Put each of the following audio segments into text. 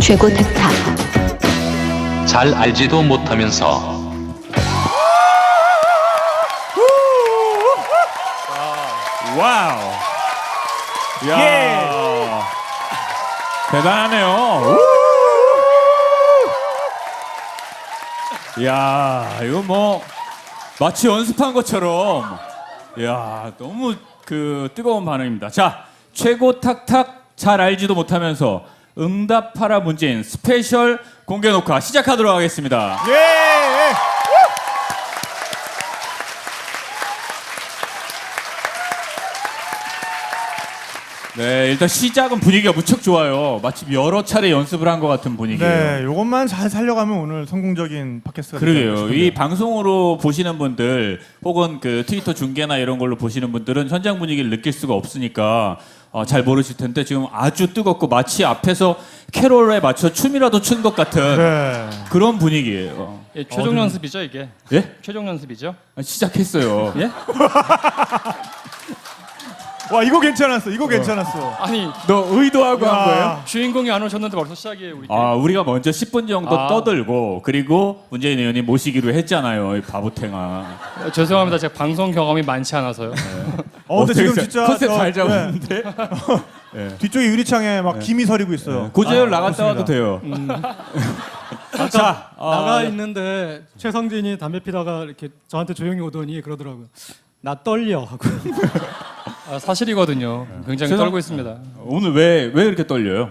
최고 탁탁. 잘 알지도 못하면서 와우. 야. 예. 대단하네요. 야, 이거 뭐 마치 연습한 것처럼. 야, 너무 그 뜨거운 반응입니다. 자, 최고 탁탁 잘 알지도 못하면서 응답하라 문재인 스페셜 공개 녹화 시작하도록 하겠습니다. 예. 네, 일단 시작은 분위기가 무척 좋아요. 마치 여러 차례 연습을 한 것 같은 분위기예요. 네, 요것만 잘 살려가면 오늘 성공적인 팟캐스트가 되지 않을까 그러게요. 싶은데요. 이 방송으로 보시는 분들 혹은 그 트위터 중계나 이런 걸로 보시는 분들은 현장 분위기를 느낄 수가 없으니까 잘 모르실 텐데 지금 아주 뜨겁고 마치 앞에서 캐롤에 맞춰 춤이라도 춘 것 같은 네. 그런 분위기예요. 예, 최종 연습이죠 이게. 예? 최종 연습이죠. 시작했어요. 예? 와, 이거 괜찮았어. 이거 괜찮았어. 아니 너 의도하고 한 거예요? 야. 주인공이 안 오셨는데 벌써 시작이에요 우리. 우리가 먼저 10분 정도 아. 떠들고 그리고 문재인 의원님 모시기로 했잖아요. 이 바보탱아. 죄송합니다. 제가 방송 경험이 많지 않아서요. 근데 지금 진짜 컨셉 잘 네. 잡았는데. 뒤쪽에 유리창에 막 김이 서리고 있어요. 고재열 나갔다 와도 돼요. 자, 나가 있는데 최성진이 담배 피다가 이렇게 저한테 조용히 오더니 그러더라고요. 나 떨려 하고. 사실이거든요. 굉장히 죄송- 떨고 있습니다. 오늘 왜 그렇게 떨려요?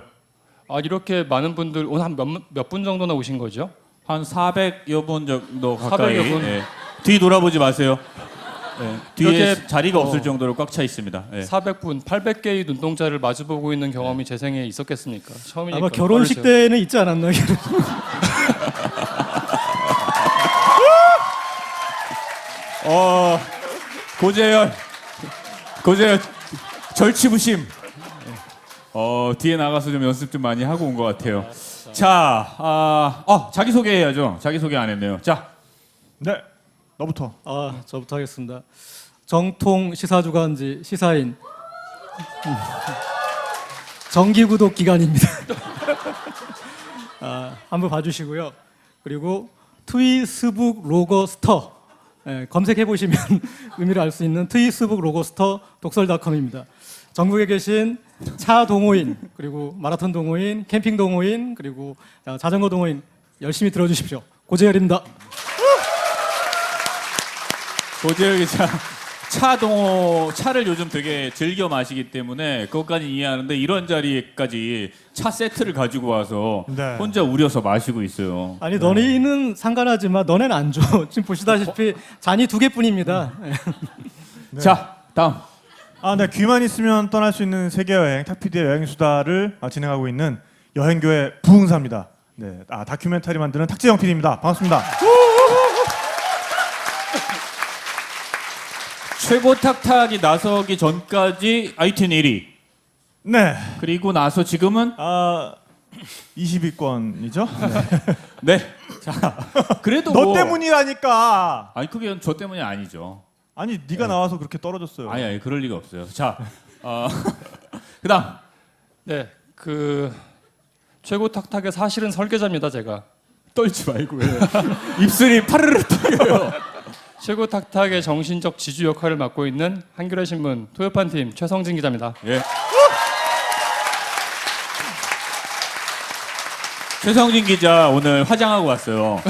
이렇게 많은 분들 오늘 한 몇 분 정도나 오신 거죠? 한 400여 분 정도 가까이. 400여 분? 예. 뒤 돌아보지 마세요. 예. 뒤에 이렇게, 자리가 없을 정도로 꽉 차 있습니다. 예. 400분, 800개의 눈동자를 마주보고 있는 경험이 제 생에 있었겠습니까? 처음이니까. 아마 결혼식 떨리죠. 때는 있지 않았나. 고재열 절치부심. 뒤에 나가서 좀 연습 좀 많이 하고 온 것 같아요. 자, 자기 소개해야죠. 자기 소개 안 했네요. 자, 네, 너부터. 저부터 하겠습니다. 정통 시사주간지 시사인 정기 구독 기간입니다. 한번 봐주시고요. 그리고 트위스북 로고 스터 검색해 보시면 의미를 알 수 있는 트위스북 로고 스터 독설닷컴입니다. 전국에 계신 차 동호인 그리고 마라톤 동호인, 캠핑 동호인 그리고 자전거 동호인 열심히 들어주십시오. 고재열입니다. 고재열 기자 차를 요즘 되게 즐겨 마시기 때문에 그것까지 이해하는데 이런 자리까지 차 세트를 가지고 와서 네. 혼자 우려서 마시고 있어요. 아니 너희는 상관하지만 너네는 안 줘. 지금 보시다시피 잔이 2개뿐입니다. 자, 다음. 네, 귀만 있으면 떠날 수 있는 세계 여행 탁피디의 여행 수다를 진행하고 있는 여행교회 부흥사입니다. 네, 다큐멘터리 만드는 탁재영 PD입니다. 반갑습니다. 최고 탁탁이 나서기 전까지 아이튠 1위. 네, 그리고 나서 지금은 20위권이죠. 네. 자, 그래도 너 뭐- 때문이라니까. 아니 그게 저 때문이 아니죠. 아니, 네가 나와서 그렇게 떨어졌어요. 아니 그럴 리가 없어요. 자, 그다음 네, 그 최고 탁탁의 사실은 설계자입니다 제가. 떨지 말고 요 입술이 파르르 떨려요. 최고 탁탁의 정신적 지주 역할을 맡고 있는 한겨레 신문 토요판 팀 최성진 기자입니다. 예. 최성진 기자 오늘 화장하고 왔어요.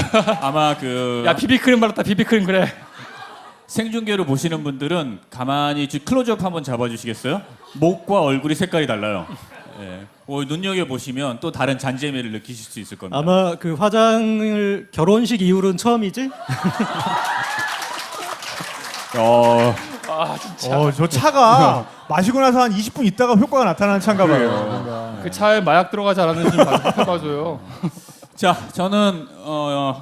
아마 그 야 비비크림 발랐다 비비크림 그래. 생중계로 보시는 분들은 가만히 클로즈업 한번 잡아주시겠어요? 목과 얼굴이 색깔이 달라요. 예. 눈여겨 보시면 또 다른 잔재미를 느끼실 수 있을 겁니다. 아마 그 화장을 결혼식 이후로는 처음이지? 저 차가 마시고 나서 한 20분 있다가 효과가 나타나는 차인가 봐요. 그 차에 마약 들어가지 않았는지 해봐줘요. 자, 저는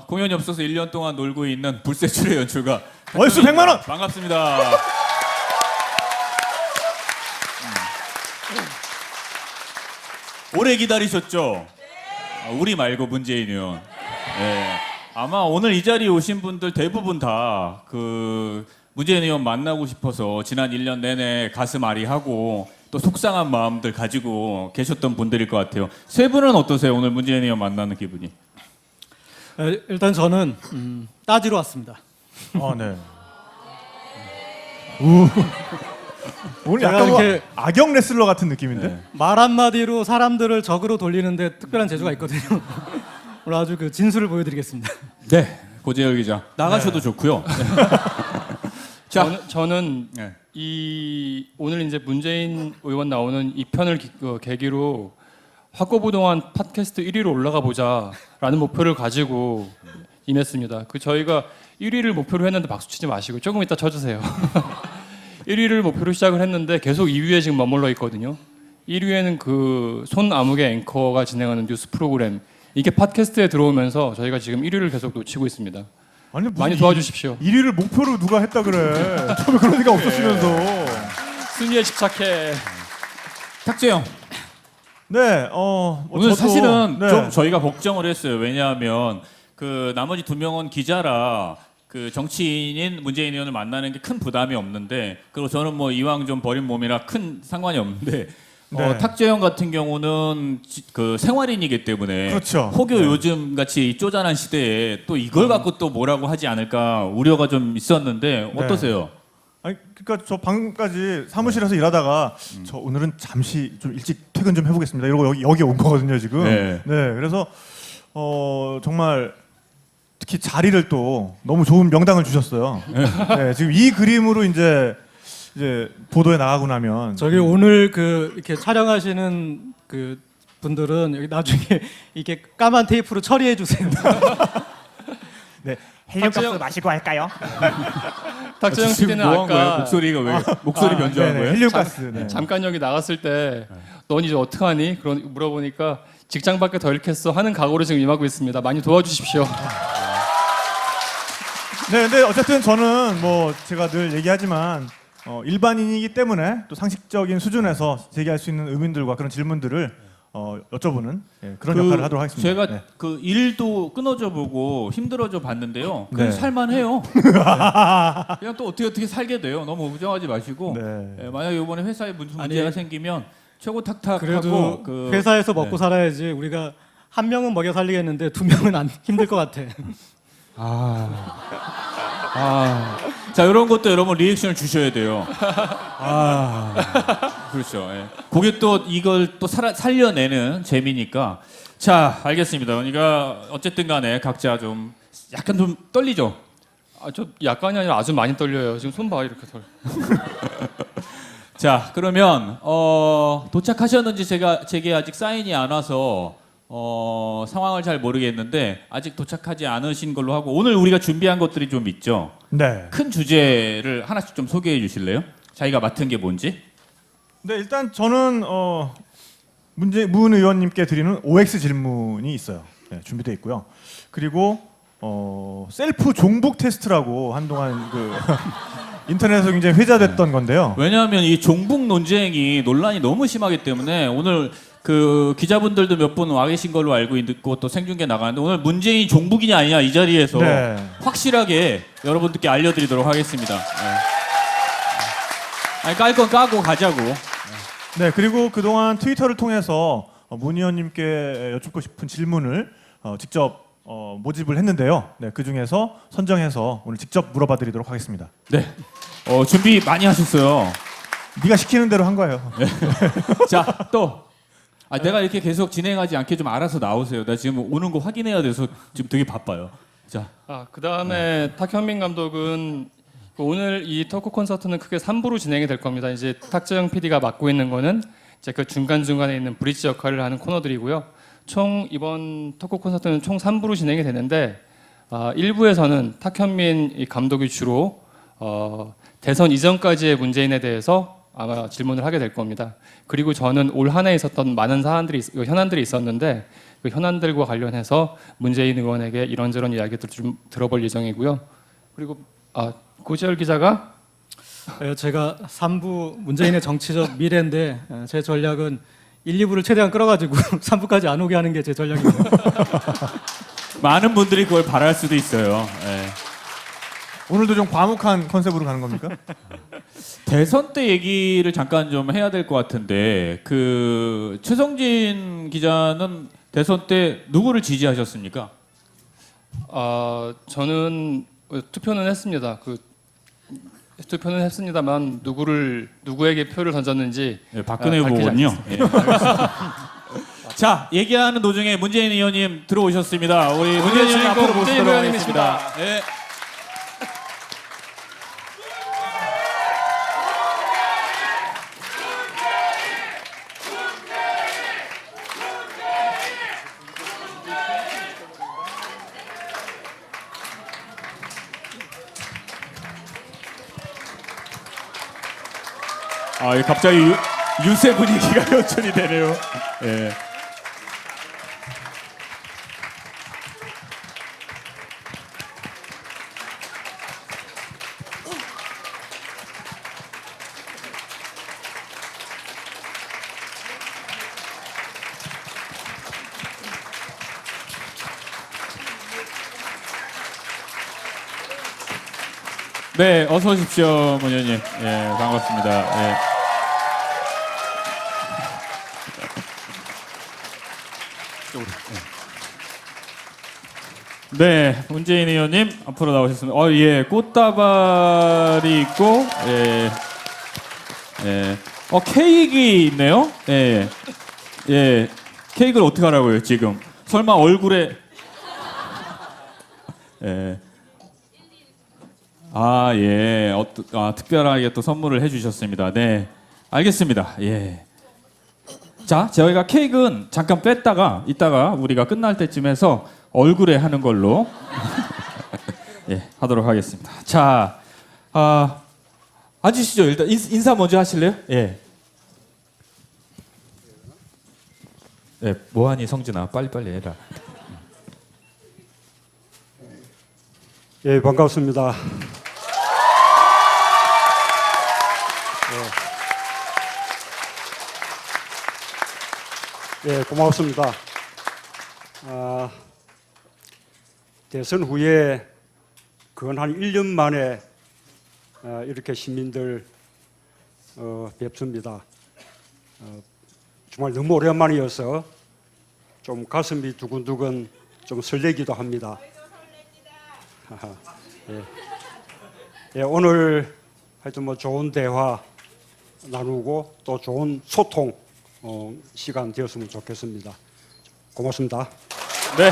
공연이 없어서 1년 동안 놀고 있는 불세출의 연출가 월수 100만 원. 반갑습니다. 오래 기다리셨죠? 우리 말고 문재인 의원. 네. 아마 오늘 이 자리에 오신 분들 대부분 다 그 문재인 의원 만나고 싶어서 지난 1년 내내 가슴 아리하고 또 속상한 마음들 가지고 계셨던 분들일 것 같아요. 세 분은 어떠세요? 오늘 문재인 의원 만나는 기분이? 일단 저는 따지러 왔습니다. 네. 오늘 제가 약간 이렇게 악역 레슬러 같은 느낌인데. 네. 말 한마디로 사람들을 적으로 돌리는데 특별한 재주가 있거든요. 오늘 아주 그 진수를 보여드리겠습니다. 네, 고재열 기자 나가셔도 좋고요. 자, 저는 네. 이 오늘 이제 문재인 의원 나오는 이 편을 계기로 화꼬부동안 팟캐스트 1위로 올라가 보자라는 목표를 가지고 임했습니다. 저희가 1위를 목표로 했는데 박수 치지 마시고 조금 이따 쳐주세요. 1위를 목표로 시작을 했는데 계속 2위에 지금 머물러 있거든요. 1위에는 그 손아무개 앵커가 진행하는 뉴스 프로그램, 이게 팟캐스트에 들어오면서 저희가 지금 1위를 계속 놓치고 있습니다. 아니, 무슨 많이 도와주십시오. 1위를 목표로 누가 했다 그래. 처음에 그런 리가 없었으면서. 순위에 집착해. 탁재영. 네, 오늘 저도, 사실은 네. 좀 저희가 걱정을 했어요. 왜냐하면 그 나머지 2명은 기자라 그 정치인인 문재인 의원을 만나는 게 큰 부담이 없는데, 그리고 저는 뭐 이왕 좀 버린 몸이라 큰 상관이 없는데 네. 탁재영 같은 경우는 그 생활인이기 때문에 그렇죠. 혹여 네. 요즘 같이 쪼잔한 시대에 또 이걸 갖고 또 뭐라고 하지 않을까 우려가 좀 있었는데 어떠세요? 아니, 그러니까 저 방금까지 사무실에서 일하다가 저 오늘은 잠시 좀 일찍 퇴근 좀 해보겠습니다. 이러고 여기 온 거거든요 지금. 네. 그래서 정말 특히 자리를 또 너무 좋은 명당을 주셨어요. 네, 지금 이 그림으로 이제 보도에 나가고 나면 저기 오늘 그 이렇게 촬영하시는 그 분들은 여기 나중에 이렇게 까만 테이프로 처리해 주세요. 네, 헬륨가스 마시고 할까요? 탁재영 지금 PD는 뭐 한 거예요? 아까 목소리가 왜 목소리 변조한 거예요? 헬륨가스. 네. 잠깐 여기 나갔을 때 넌 이제 어떡하니? 그런 물어보니까 직장 밖에 더 잃겠어 하는 각오로 지금 임하고 있습니다. 많이 도와주십시오. 네, 근데 어쨌든 저는 뭐 제가 늘 얘기하지만 일반인이기 때문에 또 상식적인 수준에서 제기할 수 있는 의문들과 그런 질문들을 여쭤보는 그런 역할을 하도록 하겠습니다. 제가 네. 그 일도 끊어져 보고 힘들어져 봤는데요. 그냥 네. 살만해요. 그냥 또 어떻게 살게 돼요. 너무 걱정하지 마시고. 네. 만약 이번에 회사에 무슨 아니, 문제가 생기면 최고 탁탁하고 그래도 그 회사에서 먹고 네. 살아야지. 우리가 한 명은 먹여 살리겠는데 두 명은 안 힘들 것 같아. 자, 이런 것도 여러분 리액션을 주셔야 돼요. 그렇죠. 예. 그게 또 이걸 또 살려내는 재미니까. 자, 알겠습니다. 그러니까 어쨌든 간에 각자 좀 약간 좀 떨리죠. 저 약간이 아니라 아주 많이 떨려요. 지금 손 봐 이렇게 덜. 자, 그러면 도착하셨는지 제게 아직 사인이 안 와서 상황을 잘 모르겠는데 아직 도착하지 않으신 걸로 하고, 오늘 우리가 준비한 것들이 좀 있죠. 네. 큰 주제를 하나씩 좀 소개해 주실래요? 자기가 맡은 게 뭔지? 네, 일단 저는 문 의원님께 드리는 OX 질문이 있어요. 네, 준비되어 있고요. 그리고 셀프 종북 테스트라고 한동안 그 인터넷에서 굉장히 회자됐던 건데요. 왜냐하면 이 종북 논쟁이 논란이 너무 심하기 때문에 오늘 그 기자분들도 몇 분 와 계신 걸로 알고 있고 또 생중계 나가는데, 오늘 문재인이 종북이냐 아니냐 이 자리에서 네. 확실하게 여러분들께 알려드리도록 하겠습니다. 아니, 깔 건 까고 가자고. 네, 그리고 그동안 트위터를 통해서 문 의원님께 여쭙고 싶은 질문을 직접 모집을 했는데요. 네, 그 중에서 선정해서 오늘 직접 물어봐드리도록 하겠습니다. 네, 준비 많이 하셨어요. 네가 시키는 대로 한 거예요. 자, 또 내가 이렇게 계속 진행하지 않게 좀 알아서 나오세요. 나 지금 오는 거 확인해야 돼서 지금 되게 바빠요. 자, 그다음에 탁현민 감독은 오늘 이 토크 콘서트는 크게 3부로 진행이 될 겁니다. 이제 탁재영 PD가 맡고 있는 거는 이제 그 중간중간에 있는 브릿지 역할을 하는 코너들이고요. 총 이번 토크 콘서트는 총 3부로 진행이 되는데 1부에서는 탁현민 이 감독이 주로 대선 이전까지의 문재인에 대해서 아마 질문을 하게 될 겁니다. 그리고 저는 올 한 해 있었던 많은 현안들이 있었는데 그 현안들과 관련해서 문재인 의원에게 이런저런 이야기들을 좀 들어볼 예정이고요. 그리고 고재열 기자가 제가 3부 문재인의 정치적 미래인데 제 전략은 1, 2부를 최대한 끌어가지고 3부까지 안 오게 하는 게 제 전략입니다. 많은 분들이 그걸 바랄 수도 있어요. 예. 오늘도 좀 과묵한 컨셉으로 가는 겁니까? 대선 때 얘기를 잠깐 좀 해야 될 것 같은데 그 최성진 기자는 대선 때 누구를 지지하셨습니까? 저는 투표는 했습니다. 투표는 했습니다만 누구에게 표를 던졌는지 네, 박근혜 밝히지 후보군요. 예. 자, 얘기하는 도중에 문재인 의원님 들어오셨습니다. 우리 문재인 의원님 앞으로 문재인 모시도록 의원님이십니다. 하겠습니다. 네. 갑자기 유세 분위기가 연출이 되네요. 예. 네, 어서 오십시오, 문 의원님. 예, 반갑습니다. 예. 네, 문재인 의원님 앞으로 나오셨습니다. 예, 꽃다발이 있고, 예, 예, 케이크 있네요. 예, 예, 케이크를 어떻게 하라고요 지금? 설마 얼굴에? 예. 예, 특별하게 또 선물을 해주셨습니다. 네, 알겠습니다. 예. 자, 저희가 케이크는 잠깐 뺐다가 이따가 우리가 끝날 때쯤 해서 얼굴에 하는 걸로 예, 하도록 하겠습니다. 자, 앉으시죠. 일단 인사 먼저 하실래요? 예. 네, 뭐하니 성진아, 빨리빨리 해라. 예, 반갑습니다. 예, 고맙습니다. 대선 후에 건 한 1년 만에 이렇게 시민들 뵙습니다. 정말 너무 오랜만이어서 좀 가슴이 두근두근 좀 설레기도 합니다. 예, 오늘 하여튼 뭐 좋은 대화 나누고 또 좋은 소통 시간 되었으면 좋겠습니다. 고맙습니다. 네,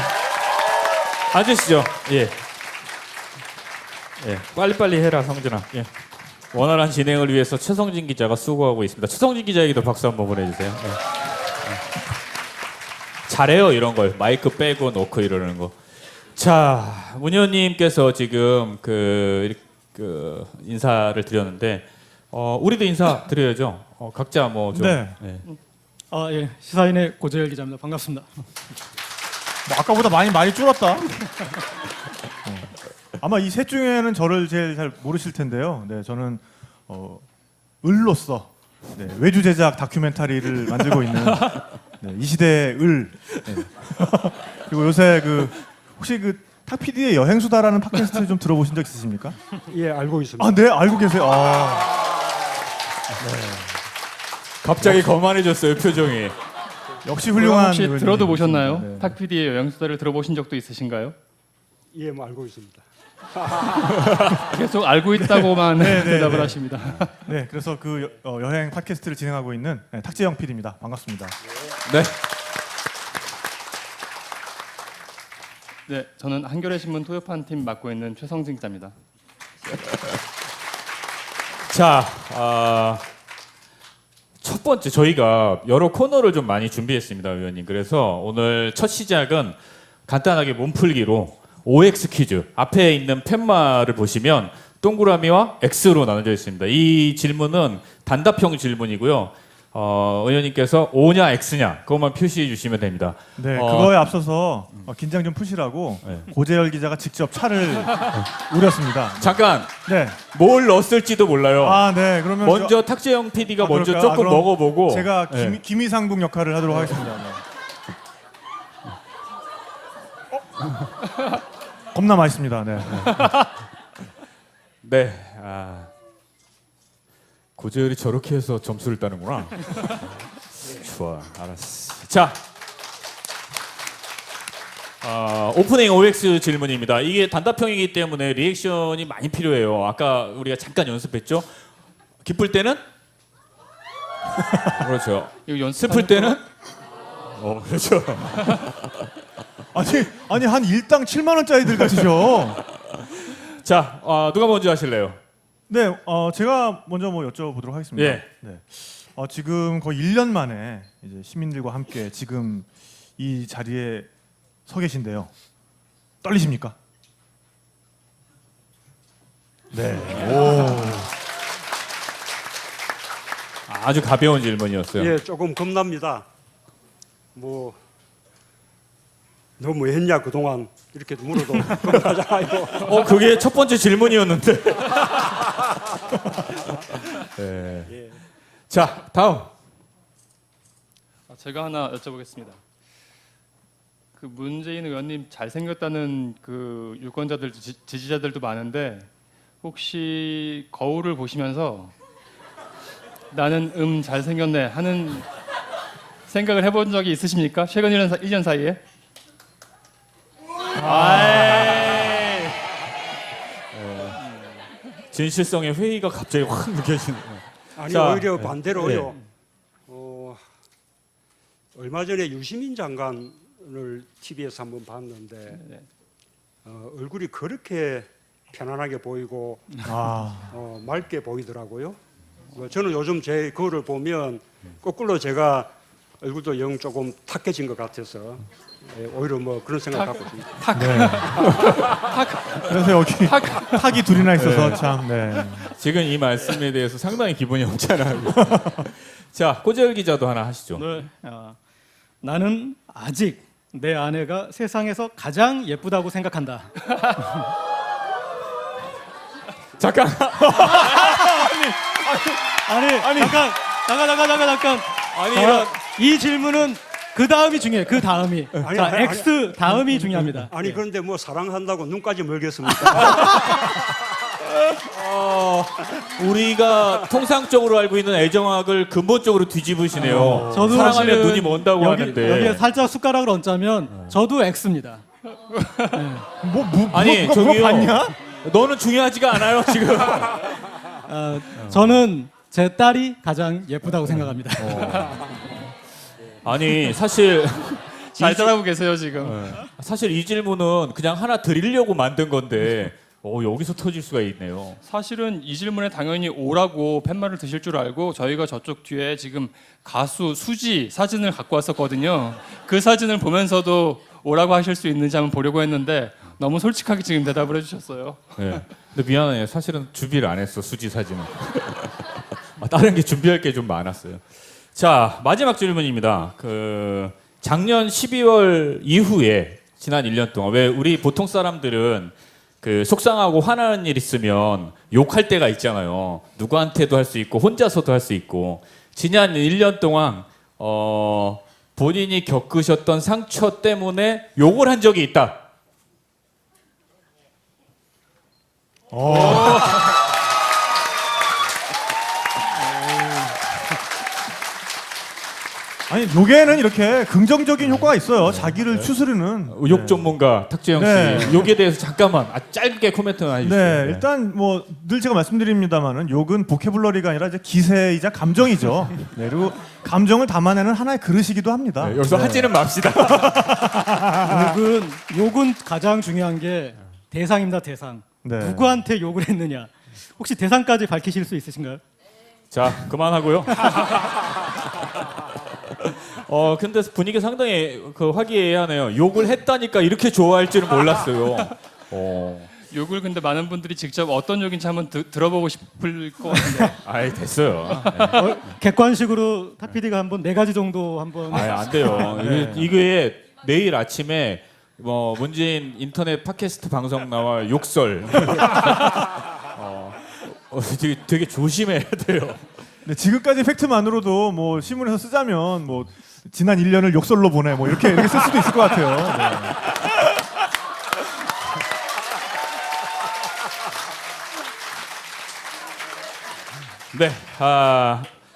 앉으시죠. 예. 예, 빨리빨리 해라 성진아. 예. 원활한 진행을 위해서 최성진 기자가 수고하고 있습니다. 최성진 기자에게도 박수 한번 보내주세요. 예. 예. 잘해요 이런 걸 마이크 빼고 놓고 이러는 거. 자, 문 의원님께서 지금 그 인사를 드렸는데 우리도 인사 드려야죠. 각자 뭐 좀. 네. 예. 예, 시사인의 고재열 기자입니다. 반갑습니다. 뭐 아까보다 많이 줄었다. 아마 이 셋 중에는 저를 제일 잘 모르실 텐데요. 네, 저는 을로서 외주 제작 다큐멘터리를 만들고 있는 이 시대의 을. 네. 그리고 요새 혹시 탁PD의 여행수다라는 팟캐스트 좀 들어보신 적 있으십니까? 예, 알고 있습니다. 네, 알고 계세요. 갑자기 거만해졌어요 표정이. 역시 훌륭한. 혹시 의원님. 들어도 보셨나요? 네. 탁PD의 여행수다를 들어보신 적도 있으신가요? 예, 뭐 알고 있습니다. 계속 알고 있다고만 대답을 하십니다. 네, 그래서 여행 팟캐스트를 진행하고 있는 탁재영 PD입니다. 반갑습니다. 네. 네, 저는 한겨레 신문 토요판 팀 맡고 있는 최성진 기자입니다. 자, 첫 번째 저희가 여러 코너를 좀 많이 준비했습니다, 의원님. 그래서 오늘 첫 시작은 간단하게 몸풀기로 OX 퀴즈. 앞에 있는 팻말을 보시면 동그라미와 X로 나눠져 있습니다. 이 질문은 단답형 질문이고요. 의원님께서 O냐 X냐 그것만 표시해 주시면 됩니다. 네, 그거에 앞서서 긴장 좀 푸시라고 네. 고재열 기자가 직접 차를 우렸습니다. 잠깐 네. 뭘 넣었을지도 몰라요. 네, 그러면 먼저 탁재영 PD가 먼저 그럴까요? 조금 그럼 먹어보고 제가 네. 김희상국 역할을 하도록 하겠습니다. 네. 겁나 맛있습니다. 네. 네. 고재열이 저렇게 해서 점수를 따는구나. 좋아, 알았어. 자, 오프닝 OX 질문입니다. 이게 단답형이기 때문에 리액션이 많이 필요해요. 아까 우리가 잠깐 연습했죠. 기쁠 때는 그렇죠. 이거 연습 슬플 때는 그렇죠. 아니 한 일당 7만 원짜리들 같으셔. 자, 누가 먼저 하실래요? 네, 제가 먼저 뭐 여쭤보도록 하겠습니다. 예. 네. 지금 거의 1년 만에 이제 시민들과 함께 지금 이 자리에 서 계신데요. 떨리십니까? 네. 아주 가벼운 질문이었어요. 예, 조금 겁납니다. 뭐 너 뭐 했냐 그동안 이렇게 물어도 겁나잖아요. 그게 첫 번째 질문이었는데. 네. 자, 다음. 제가 하나 여쭤보겠습니다. 그 문재인 의원님 잘생겼다는 그 유권자들 지지자들도 많은데 혹시 거울을 보시면서 나는 잘생겼네 하는 생각을 해본 적이 있으십니까? 최근 1년 사이에? 진실성의 회의가 갑자기 확 느껴지는. 아니 자, 오히려 반대로요. 얼마 전에 유시민 장관을 TV에서 한번 봤는데 얼굴이 그렇게 편안하게 보이고 맑게 보이더라고요. 저는 요즘 제 거울을 보면 거꾸로 제가 얼굴도 영 조금 탁해진 것 같아서 오히려 뭐 그런 생각 갖고 있습니다. 그래서 여기 탁이 둘이나 있어서 참. 네. 지금 이 말씀에 대해서 상당히 기분이 언짢아요. 자, 고재열 기자도 하나 하시죠. 네. 나는 아직 내 아내가 세상에서 가장 예쁘다고 생각한다. 잠깐. 아니 잠깐. 아니 이런 이 질문은 그 다음이 중요해요. 그 다음이. 아니, 자, 아니, X 다음이 중요합니다. 아니 그런데 뭐 사랑한다고 눈까지 멀겠습니까? 우리가 통상적으로 알고 있는 애정학을 근본적으로 뒤집으시네요. 저도 사랑하면 사실은 눈이 먼다고 하는데. 여기에 살짝 숟가락을 얹자면 저도 X입니다. 아니, 누가 저기요. 봤냐? 너는 중요하지가 않아요 지금. 저는 제 딸이 가장 예쁘다고 생각합니다. 아니 사실 잘 따라하고 계세요 지금. 사실 이 질문은 그냥 하나 드리려고 만든 건데 여기서 터질 수가 있네요. 사실은 이 질문에 당연히 오라고 팻말을 드실 줄 알고 저희가 저쪽 뒤에 지금 가수 수지 사진을 갖고 왔었거든요. 그 사진을 보면서도 오라고 하실 수 있는지 한번 보려고 했는데 너무 솔직하게 지금 대답을 해주셨어요. 네. 근데 미안해. 사실은 준비를 안 했어 수지 사진은. 다른 게 준비할 게 좀 많았어요. 자, 마지막 질문입니다. 작년 12월 이후에 지난 1년 동안 왜 우리 보통 사람들은 속상하고 화나는 일 있으면 욕할 때가 있잖아요. 누구한테도 할 수 있고 혼자서도 할 수 있고. 지난 1년 동안 본인이 겪으셨던 상처 때문에 욕을 한 적이 있다. 아니 욕에는 이렇게 긍정적인 효과가 있어요. 자기를 추스르는. 욕 전문가 탁재영 씨, 네. 욕에 대해서 잠깐만 짧게 코멘트 해주시죠. 네, 일단 뭐 늘 제가 말씀드립니다만은 욕은 보캐블러리가 아니라 이제 기세이자 감정이죠. 네, 그리고 감정을 담아내는 하나의 그릇이기도 합니다. 네, 여기서 하지는 맙시다. 욕은 가장 중요한 게 대상입니다. 대상. 네. 누구한테 욕을 했느냐. 혹시 대상까지 밝히실 수 있으신가요? 자, 그만하고요. 근데 분위기 상당히 화기애애하네요. 욕을 했다니까 이렇게 좋아할 줄은 몰랐어요. 욕을 근데 많은 분들이 직접 어떤 욕인지 한번 들어보고 싶을 것 같은데. 아이 됐어요. 객관식으로 탁 PD가 한번 4가지 정도 한번. 안 돼요. 이게 내일 아침에 문재인 인터넷 팟캐스트 방송 나와 욕설. 되게 조심해야 돼요. 네, 지금까지 팩트만으로도 뭐 신문에서 쓰자면 뭐 지난 1년을 욕설로 보내 뭐 이렇게 쓸 수도 있을 것 같아요. 네. 네.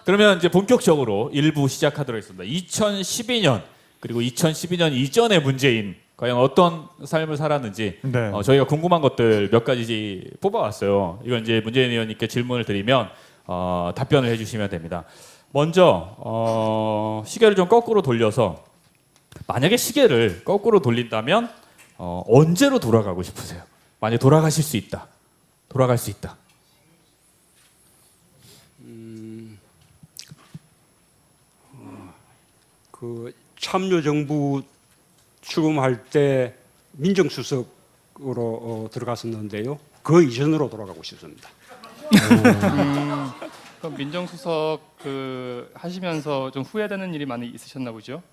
그러면 이제 본격적으로 1부 시작하도록 하겠습니다. 2012년 그리고 2012년 이전의 문재인 과연 어떤 삶을 살았는지 네. 저희가 궁금한 것들 몇 가지 뽑아왔어요. 이건 이제 문재인 의원님께 질문을 드리면 답변을 해주시면 됩니다. 먼저 시계를 좀 거꾸로 돌려서 만약에 시계를 거꾸로 돌린다면 언제로 돌아가고 싶으세요? 만약 돌아가실 수 있다. 돌아갈 수 있다. 그 참여정부 출범할 때 민정수석으로 들어갔었는데요. 그 이전으로 돌아가고 싶습니다. 그럼 민정수석 하시면서 좀 후회되는 일이 많이 있으셨나 보죠?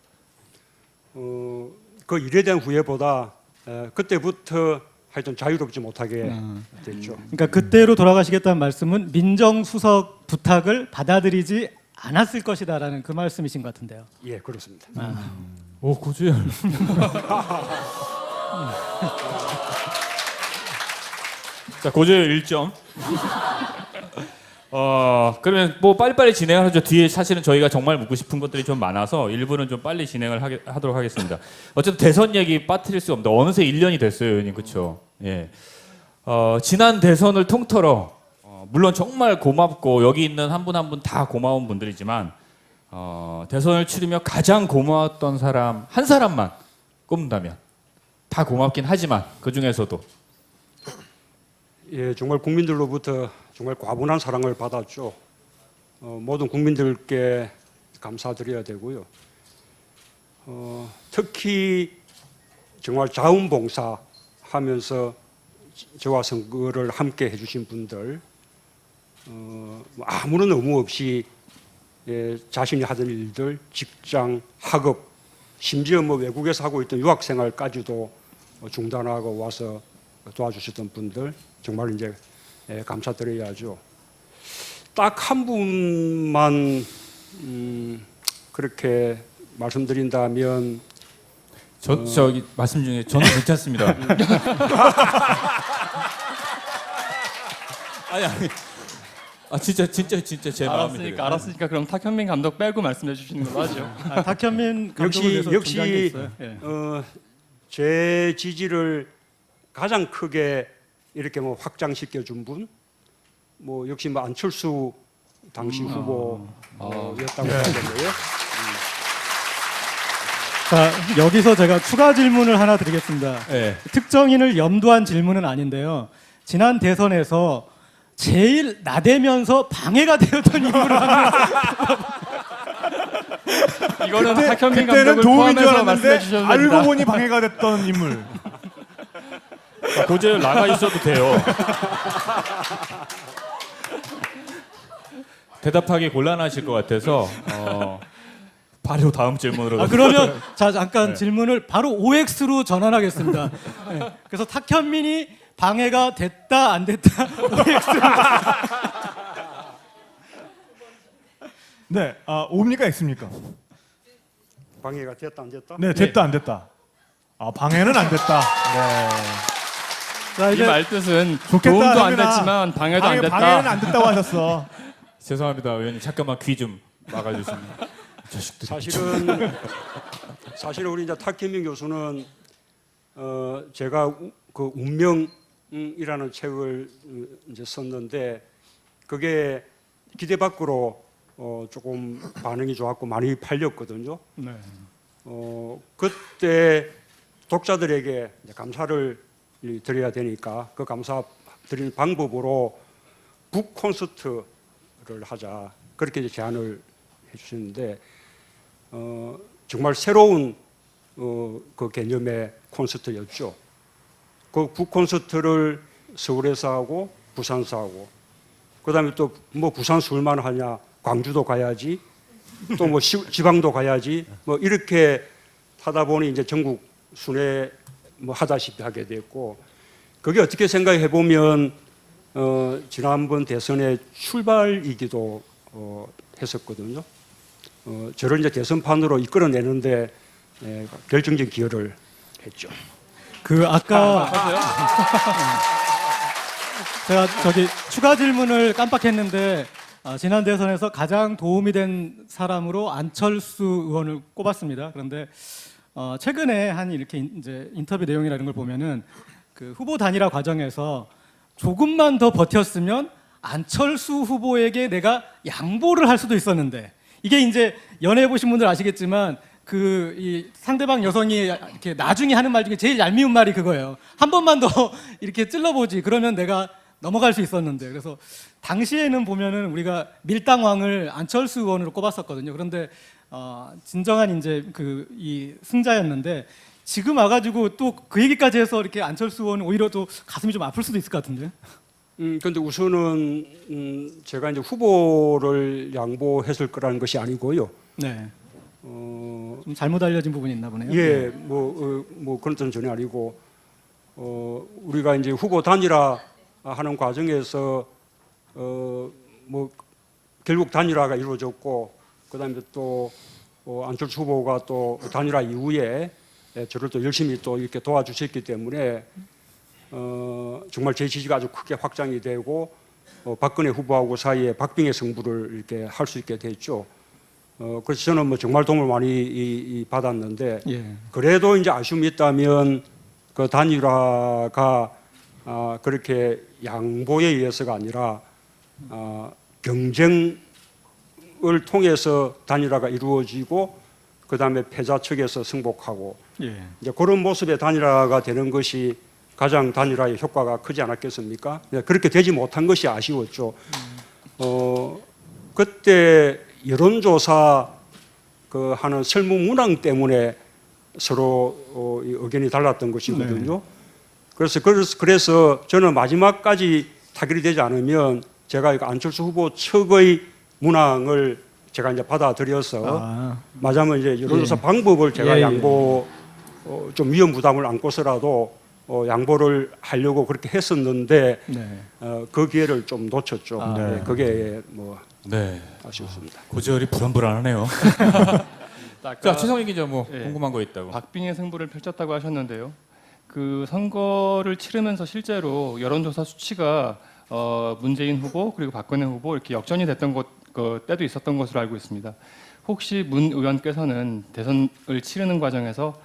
그 일에 대한 후회보다 그때부터 하여튼 자유롭지 못하게 됐죠. 그러니까 그때로 돌아가시겠다는 말씀은 민정수석 부탁을 받아들이지 않았을 것이다라는 그 말씀이신 것 같은데요. 예, 그렇습니다. 오 고주열. 자 고주열 1점. 그러면 뭐 빨리빨리 진행을 하죠. 뒤에 사실은 저희가 정말 묻고 싶은 것들이 좀 많아서 일부는 좀 빨리 진행을 하도록 하겠습니다. 어쨌든 대선 얘기 빠뜨릴 수가 없는데 어느새 1년이 됐어요, 의원님 그렇죠? 예. 지난 대선을 통틀어 물론 정말 고맙고 여기 있는 한 분 한 분 다 고마운 분들이지만 대선을 치르며 가장 고마웠던 사람 한 사람만 꼽는다면 다 고맙긴 하지만 그 중에서도 예, 정말 국민들로부터 정말 과분한 사랑을 받았죠. 모든 국민들께 감사드려야 되고요. 특히 정말 자원봉사하면서 저와 선거를 함께 해주신 분들, 아무런 의무 없이 자신이 하던 일들, 직장, 학업, 심지어 뭐 외국에서 하고 있던 유학생활까지도 중단하고 와서 도와주셨던 분들 정말 이제 감사드려야죠. 딱 한 분만 그렇게 말씀드린다면 저기 말씀 중에 저는 괜찮습니다. 아니. 진짜 제 마음이 알았으니까 그럼 탁현민 감독 빼고 말씀해 주시는 걸로 하죠. 탁현민 감독에 대해서 역시 중요한 게 있어요. 예. 제 지지를 가장 크게 이렇게 뭐 확장시켜 준 분, 뭐 역시 뭐 안철수 당시 후보였다고 하는데요. 자, 여기서 제가 추가 질문을 하나 드리겠습니다. 네. 특정인을 염두한 질문은 아닌데요. 지난 대선에서 제일 나대면서 방해가 되었던 인물을 이거는 탁현민 그때는 감독을 도움인 줄 포함해서 말씀해 알았는데 주셔도 알고 됩니다. 보니 방해가 됐던 인물. 고재열 나가 있어도 돼요. 대답하기 곤란하실 것 같아서 바로 다음 질문으로. 그러면 자 잠깐 질문을 바로 OX로 전환하겠습니다. 네. 그래서 탁현민이 방해가 됐다 안 됐다 OX로. 네, O입니까 X입니까? 방해가 됐다 안 됐다? 네, 됐다 안 됐다. 방해는 안 됐다. 네. 자 이 이제 말뜻은 좋겠다, 도움도 안 탁현민아. 됐지만 방해도 안 됐다. 방해는 안 됐다고 하셨어. 죄송합니다, 의원님 잠깐만 귀 좀 막아주시면. 사실은 우리 이제 탁현민 교수는 제가 그 운명이라는 책을 이제 썼는데 그게 기대 밖으로 조금 반응이 좋았고 많이 팔렸거든요. 네. 그때 독자들에게 이제 감사를 드려야 되니까 그 감사 드리는 방법으로 북 콘서트를 하자 그렇게 이제 제안을 해주셨는데 정말 새로운 그 개념의 콘서트였죠. 그 북 콘서트를 서울에서 하고 부산에서 하고 그다음에 또 뭐 부산 술만 하냐 광주도 가야지 또 뭐 지방도 가야지 뭐 이렇게 하다 보니 이제 전국 순회 뭐 하다시피 하게 됐고 그게 어떻게 생각해 보면 지난번 대선의 출발이기도 했었거든요. 저를 이제 대선판으로 이끌어내는데 결정적인 기여를 했죠. 그 아까 제가 저기 추가 질문을 깜빡했는데 지난 대선에서 가장 도움이 된 사람으로 안철수 의원을 꼽았습니다. 그런데 최근에 한 이렇게 이제 인터뷰 내용이라는 걸 보면은 그 후보 단일화 과정에서 조금만 더 버텼으면 안철수 후보에게 내가 양보를 할 수도 있었는데, 이게 이제 연애해 보신 분들 아시겠지만 그 이 상대방 여성이 이렇게 나중에 하는 말 중에 제일 얄미운 말이 그거예요. 한 번만 더 이렇게 찔러보지, 그러면 내가 넘어갈 수 있었는데. 그래서 당시에는 보면은 우리가 밀당왕을 안철수 의원으로 꼽았었거든요. 그런데 진정한 이제 그 이 승자였는데, 지금 와가지고 또 그 얘기까지 해서 이렇게 안철수 의원은 오히려 또 가슴이 좀 아플 수도 있을 것 같은데. 근데 우선은 제가 이제 후보를 양보했을 거라는 것이 아니고요. 네. 좀 잘못 알려진 부분이 있나 보네요. 예, 뭐 그런 뜻은 전혀 아니고, 우리가 이제 후보 단일화 하는 과정에서 뭐 결국 단일화가 이루어졌고, 그다음에 또 안철수 후보가 또 단일화 이후에 저를 또 열심히 또 이렇게 도와주셨기 때문에 정말 제 지지가 아주 크게 확장이 되고, 박근혜 후보하고 사이에 박빙의 승부를 이렇게 할 수 있게 됐죠. 그래서 저는 뭐 정말 도움을 많이 받았는데, 예. 그래도 이제 아쉬움이 있다면 그 단일화가 그렇게 양보에 의해서가 아니라 경쟁을 통해서 단일화가 이루어지고, 그 다음에 패자 측에서 승복하고, 예. 이제 그런 모습의 단일화가 되는 것이 가장 단일화의 효과가 크지 않았겠습니까? 그렇게 되지 못한 것이 아쉬웠죠. 그때 여론조사 그 하는 설문 문항 때문에 서로 의견이 달랐던 것이거든요. 그래서 저는 마지막까지 타결이 되지 않으면 제가 이거 안철수 후보 측의 문항을 제가 이제 받아들여서 맞으면 이제 여론조사 방법을 제가 양보 좀 위험 부담을 안고서라도 양보를 하려고 그렇게 했었는데 그 기회를 좀 놓쳤죠. 네, 그게 뭐 네. 아쉬웠습니다. 고지혈이 불안불안하네요. 아까 자, 최성희 기자 뭐 예. 궁금한 거 있다고. 박빙의 승부를 펼쳤다고 하셨는데요. 그 선거를 치르면서 실제로 여론조사 수치가 문재인 후보 그리고 박근혜 후보 이렇게 역전이 됐던 그 때도 있었던 것으로 알고 있습니다. 혹시 문 의원께서는 대선을 치르는 과정에서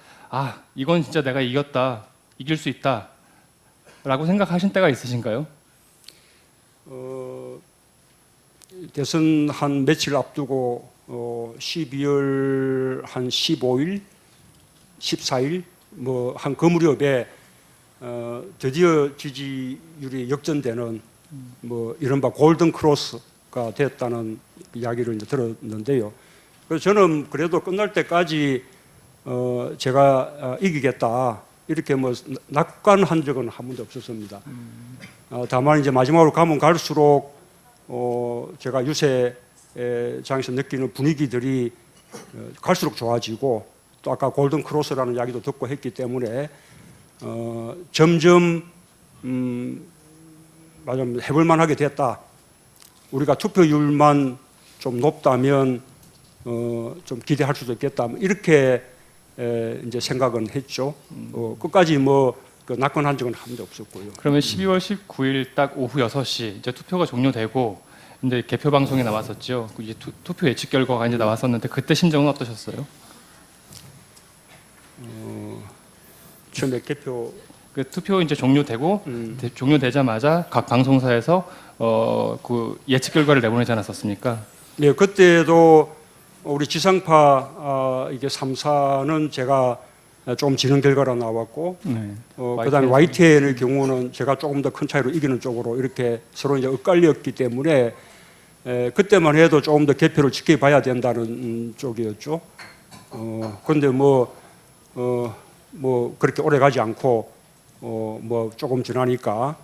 이건 진짜 내가 이겼다, 이길 수 있다라고 생각하신 때가 있으신가요? 대선 한 며칠 앞두고 12월 한 15일, 14일 뭐 한 그 무렵에 드디어 지지율이 역전되는 뭐 이른바 골든 크로스가 됐다는 이야기를 이제 들었는데요. 그래서 저는 그래도 끝날 때까지 제가 이기겠다 이렇게 뭐 낙관한 적은 한 번도 없었습니다. 다만 이제 마지막으로 가면 갈수록 제가 유세장에서 느끼는 분위기들이 갈수록 좋아지고, 또 아까 골든 크로스라는 이야기도 듣고 했기 때문에 점점 맞으면 해볼만하게 됐다. 우리가 투표율만 좀 높다면 좀 기대할 수도 있겠다. 이렇게 이제 생각은 했죠. 끝까지 그 낙관한 적은 한 번도 없었고요. 그러면 12월 19일 딱 오후 6시 이제 투표가 종료되고 이제 개표 방송에 나왔었죠. 이제 투표 예측 결과가 이제 나왔었는데 그때 심정은 어떠셨어요? 처음에 개표 그 투표 이제 종료되고 종료되자마자 각 방송사에서 그 예측 결과를 내보내지 않았었습니까? 네, 그때도 우리 지상파 이게 3사는 제가 좀 지는 결과로 나왔고, 그다음에 YTN의 경우는 제가 조금 더 큰 차이로 이기는 쪽으로 이렇게 서로 이제 엇갈렸기 때문에 그때만 해도 조금 더 개표를 지켜봐야 된다는 쪽이었죠. 그런데 뭐 그렇게 오래 가지 않고 뭐 조금 지나니까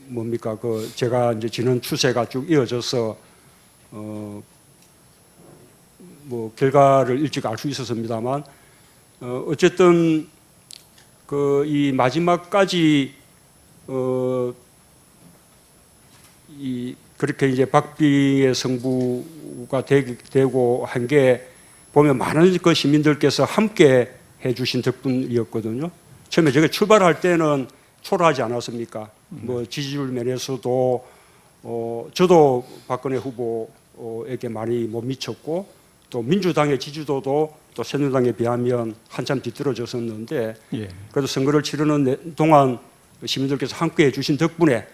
뭡니까 그 제가 이제 지는 추세가 쭉 이어져서 뭐 결과를 일찍 알 수 있었습니다만, 어쨌든 그 이 마지막까지 이 그렇게 이제 박빙의 승부가 되고 한 게 보면 많은 그 시민들께서 함께 해주신 덕분이었거든요. 처음에 제가 출발할 때는 초라하지 않았습니까? 뭐 지지율 면에서도 저도 박근혜 후보에게 많이 못 미쳤고 또 민주당의 지지도도 또 새누리당에 비하면 한참 뒤떨어졌었는데 예. 그래도 선거를 치르는 동안 시민들께서 함께 해주신 덕분에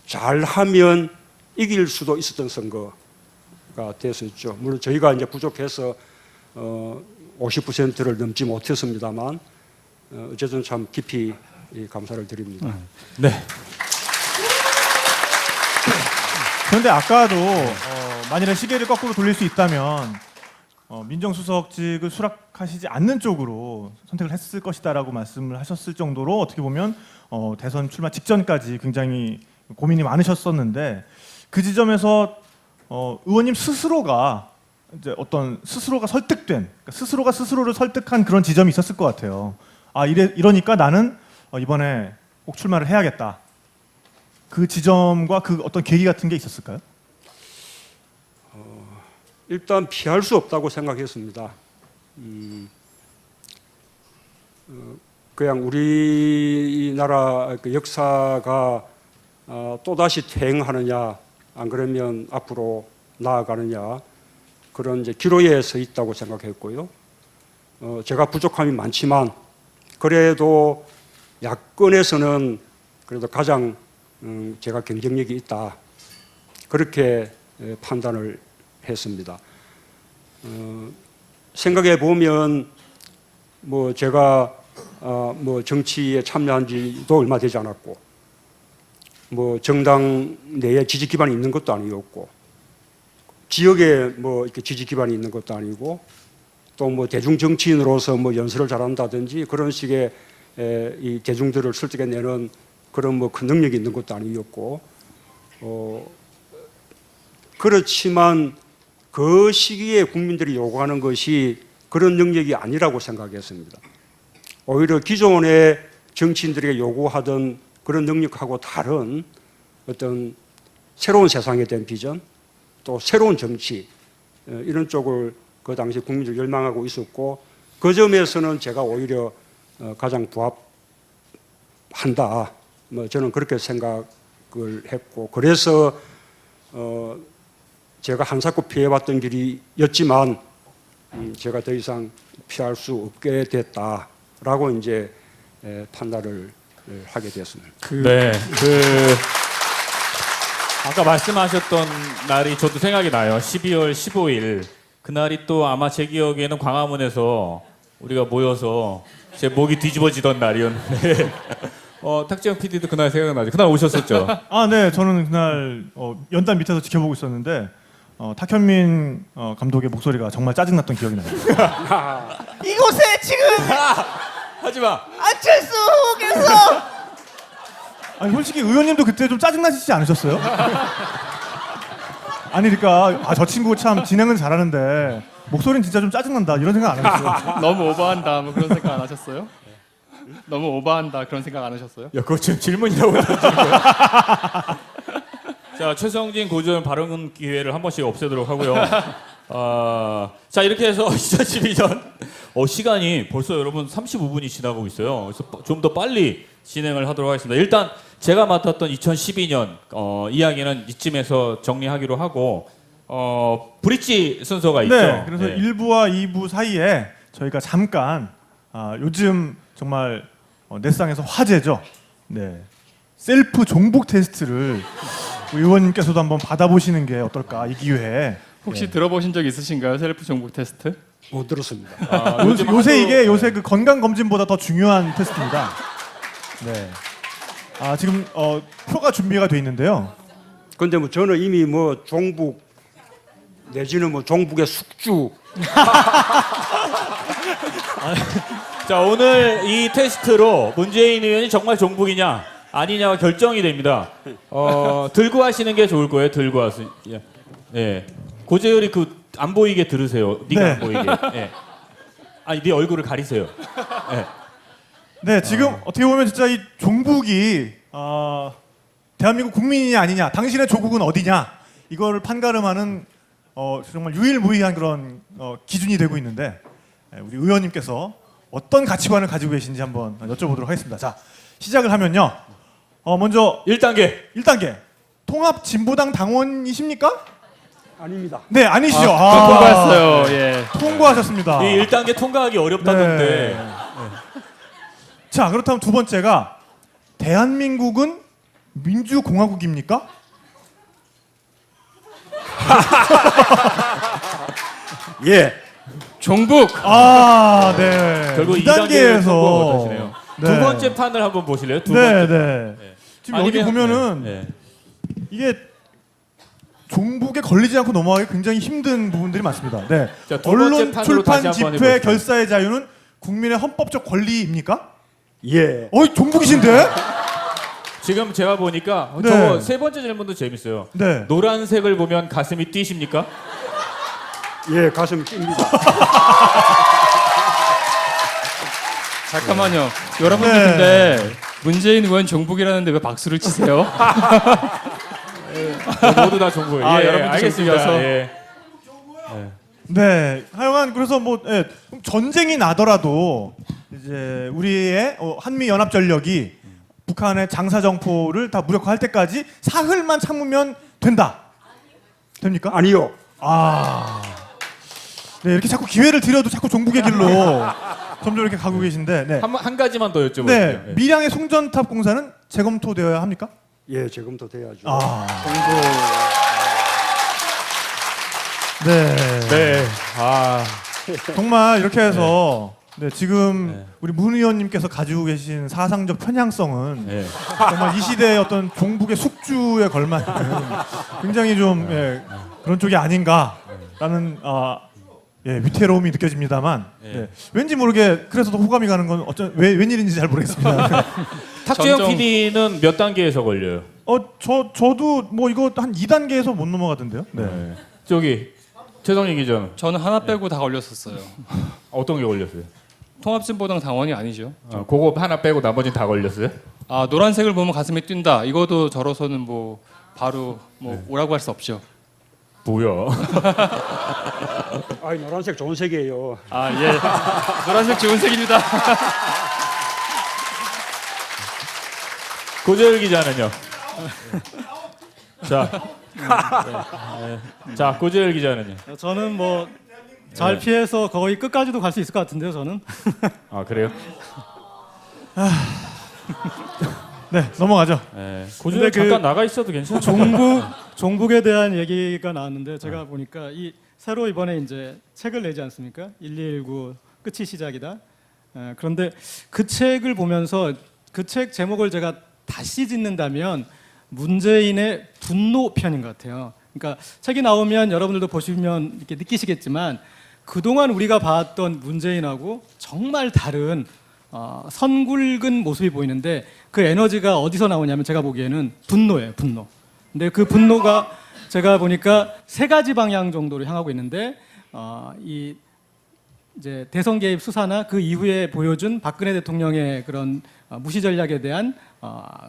잘하면 이길 수도 있었던 선거가 됐었죠. 물론 저희가 이제 부족해서 50%를 넘지 못했습니다만 어쨌든 참 깊이 감사를 드립니다. 네. 그런데 아까도 만일에 시계를 거꾸로 돌릴 수 있다면 민정수석직을 수락하시지 않는 쪽으로 선택을 했을 것이다라고 말씀을 하셨을 정도로 어떻게 보면 대선 출마 직전까지 굉장히 고민이 많으셨었는데 그 지점에서 의원님 스스로가 이제 어떤 스스로가 설득된 그러니까 스스로가 스스로를 설득한 그런 지점이 있었을 것 같아요. 아 이러니까 나는 이번에 꼭 출마를 해야겠다. 그 지점과 그 어떤 계기 같은 게 있었을까요? 일단 피할 수 없다고 생각했습니다. 그냥 우리나라 그 역사가 또다시 퇴행하느냐 안 그러면 앞으로 나아가느냐 그런 이제 기로에 서 있다고 생각했고요. 제가 부족함이 많지만 그래도 야권에서는 그래도 가장 제가 경쟁력이 있다 그렇게 판단을 했습니다. 생각해 보면 뭐 제가 뭐 정치에 참여한 지도 얼마 되지 않았고 뭐 정당 내에 지지 기반이 있는 것도 아니었고 지역에 뭐 이렇게 지지 기반이 있는 것도 아니고 또 뭐 대중 정치인으로서 뭐 연설을 잘한다든지 그런 식의 이 대중들을 설득해내는 그런 뭐 큰 능력이 있는 것도 아니었고 그렇지만 그 시기에 국민들이 요구하는 것이 그런 능력이 아니라고 생각했습니다. 오히려 기존의 정치인들에게 요구하던 그런 능력하고 다른 어떤 새로운 세상에 대한 비전 또 새로운 정치 이런 쪽을 그 당시 국민들이 열망하고 있었고 그 점에서는 제가 오히려 가장 부합한다. 뭐 저는 그렇게 생각을 했고 그래서 제가 한사코 피해왔던 길이었지만 제가 더 이상 피할 수 없게 됐다라고 이제 판단을 하게 되었습니다. 네. 아까 말씀하셨던 날이 저도 생각이 나요. 12월 15일. 그날이 또 아마 제 기억에는 광화문에서 우리가 모여서 제 목이 뒤집어지던 날이었는데 탁재영 PD도 그날 생각나죠. 그날 오셨었죠. 아, 네, 저는 그날 연단 밑에서 지켜보고 있었는데 탁현민 감독의 목소리가 정말 짜증났던 기억이 나요. 이곳에 지금 하지 마. 안철수께서 아니 솔직히 의원님도 그때 좀 짜증나시지 않으셨어요? 아니 그러니까 저 친구 참 진행은 잘하는데 목소리는 진짜 좀 짜증난다 이런 생각 안 하셨어요? 너무 오버한다 뭐 그런 생각 안 하셨어요? 너무 오버한다 그런 생각 안 하셨어요? 야, 그거 지금 질문이라고 던지는 거야? 자, 최성진 고전 발언 기회를 한 번씩 없애도록 하고요. 자, 이렇게 해서 2012년 시간이 벌써 여러분 35분이 지나고 있어요. 그래서 좀 더 빨리 진행을 하도록 하겠습니다. 일단 제가 맡았던 2012년 이야기는 이쯤에서 정리하기로 하고 브릿지 순서가 있죠. 네, 그래서 네. 1부와 2부 사이에 저희가 잠깐 요즘 정말 넷상에서 화제죠. 네, 셀프 종북 테스트를 우리 의원님께서도 한번 받아보시는 게 어떨까 이 기회에. 혹시 들어보신 적 있으신가요? 셀프 정복 테스트? 못 들었습니다. 요새 이게 요새 그 건강 검진보다 더 중요한 테스트입니다. 네. 지금 표가 준비가 돼 있는데요. 근데 뭐 저는 이미 뭐 종북 내지는 뭐 종북의 숙주 자, 오늘 이 테스트로 문재인 의원이 정말 종북이냐 아니냐가 결정이 됩니다. 들고 하시는 게 좋을 거예요. 들고 하세요. 예. 고재열이 안 보이게 들으세요. 네가 네. 안 보이게. 예. 아니, 네 얼굴을 가리세요. 예. 네, 지금 어떻게 보면 진짜 이 종북이 대한민국 국민이냐 아니냐, 당신의 조국은 어디냐 이걸 판가름하는 정말 유일무이한 그런 기준이 되고 있는데 우리 의원님께서 어떤 가치관을 가지고 계신지 한번 여쭤보도록 하겠습니다. 자, 시작을 하면요. 먼저 1단계. 1단계 통합 진보당 당원이십니까? 아닙니다. 네, 아니시죠? 통과했어요. 예. 통과하셨습니다. 이 1단계 통과하기 어렵다던데. 네. 자, 그렇다면 두 번째가 대한민국은 민주공화국입니까? 예. 종북. 아, 네. 결국 2단계에서 2단계에서 두 번째 판을 한번 보실래요? 두 네, 번째. 네. 지금 여기 보면은 네. 이게 종북에 걸리지 않고 넘어가기 굉장히 힘든 부분들이 많습니다. 네. 자, 두 번째 언론, 판으로 다시 출판, 한번 집회, 해보시죠. 결사의 자유는 국민의 헌법적 권리입니까? 예. 어이, 종북이신데? 지금 제가 보니까 네. 저 세 번째 질문도 재밌어요. 네. 노란색을 보면 가슴이 뛰십니까? 예, 가슴 뜁니다. 잠깐만요. 여러분들 네. 근데 문재인 의원 종북이라는데 왜 박수를 치세요? 모두 다 정보예요. 아, 예, 여러분들 알겠습니다. 정보여서? 예. 네. 하여간 그래서 뭐 전쟁이 나더라도 이제 우리의 한미 연합 전력이 북한의 장사정포를 다 무력화할 때까지 사흘만 참으면 된다. 됩니까? 아니요. 아. 네, 이렇게 자꾸 기회를 드려도 자꾸 종북의 길로 점점 이렇게 가고 계신데. 네. 한 가지만 더 여쭤볼게요. 네. 예. 밀양의 송전탑 공사는 재검토되어야 합니까? 예, 지금도 돼야죠. 아. 네. 네. 아. 정말 이렇게 해서 네, 지금 우리 문 의원님께서 가지고 계신 사상적 편향성은 예. 정말 이 시대의 어떤 종북의 숙주에 걸맞는 굉장히 좀 그런 쪽이 아닌가라는 위태로움이 느껴집니다만 네. 왠지 모르게 그래서 더 호감이 가는 건 웬일인지 잘 모르겠습니다. 탁재영 점점- PD는 몇 단계에서 걸려요? 저도 뭐 이거 한 2단계에서 못 넘어가던데요. 네. 저기 최성희 기자는 저는 하나 빼고 다 걸렸었어요. 어떤 게 걸렸어요? 통합진보당 당원이 아니죠. 그거 하나 빼고 나머지는 다 걸렸어요? 아, 노란색을 보면 가슴이 뛴다. 이것도 저로서는 뭐 바로 뭐 오라고 할 수 없죠. 뭐야? 아, 노란색 좋은 색이에요. 아, 예. 노란색 좋은 색입니다. 고재열 기자는요? 자, 자 고재열 기자는요? 저는 뭐 잘 피해서 거의 끝까지도 갈 수 있을 것 같은데요, 저는. 아 그래요? 네, 넘어가죠. 네. 고재열 근데 잠깐 나가 있어도 괜찮아요. 종북에 대한 얘기가 나왔는데 제가 보니까 이 새로 이번에 이제 책을 내지 않습니까? 1219 끝이 시작이다. 그런데 그 책을 보면서 그 책 제목을 제가 다시 짓는다면 문재인의 분노 편인 것 같아요. 그러니까 책이 나오면 여러분들도 보시면 이렇게 느끼시겠지만 그동안 우리가 봤던 문재인하고 정말 다른 선굵은 모습이 보이는데 그 에너지가 어디서 나오냐면 제가 보기에는 분노예요, 분노. 근데 그 분노가 제가 보니까 세 가지 방향 정도로 향하고 있는데 이 이제 대선 개입 수사나 그 이후에 보여준 박근혜 대통령의 그런 무시 전략에 대한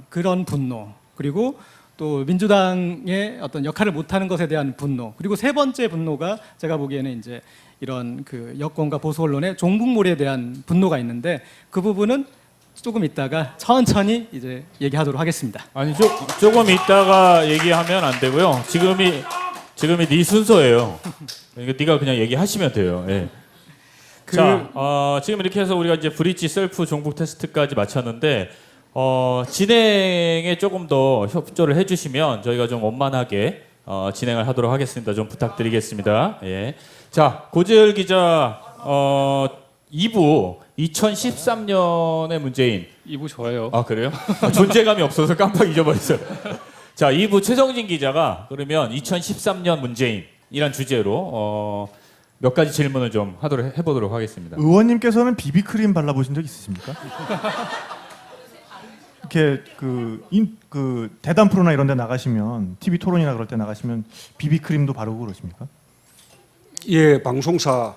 그런 분노, 그리고 또 민주당의 어떤 역할을 못하는 것에 대한 분노, 그리고 세 번째 분노가 제가 보기에는 이제 이런 그 여권과 보수 언론의 종북몰이에 대한 분노가 있는데 그 부분은 조금 있다가 천천히 이제 얘기하도록 하겠습니다. 아니 조금 있다가 얘기하면 안 되고요. 지금이 네 순서예요. 그러니까 네가 그냥 얘기하시면 돼요. 예. 자, 지금 이렇게 해서 우리가 이제 브릿지 셀프 종북 테스트까지 마쳤는데 진행에 조금 더 협조를 해주시면 저희가 좀 원만하게 진행을 하도록 하겠습니다. 좀 부탁드리겠습니다. 예. 자, 고재열 기자 2부 2013년의 문재인. 이부 좋아요. 아 그래요? 존재감이 없어서 깜빡 잊어버렸어요. 자, 2부 최성진 기자가 그러면 2013년 문재인이란 주제로 몇 가지 질문을 좀 해보도록 하겠습니다. 의원님께서는 비비크림 발라보신 적 있으십니까? 이렇게 그 대담 프로나 이런 데 나가시면 TV 토론이나 그럴 때 나가시면 비비크림도 바르고 그러십니까? 예, 방송사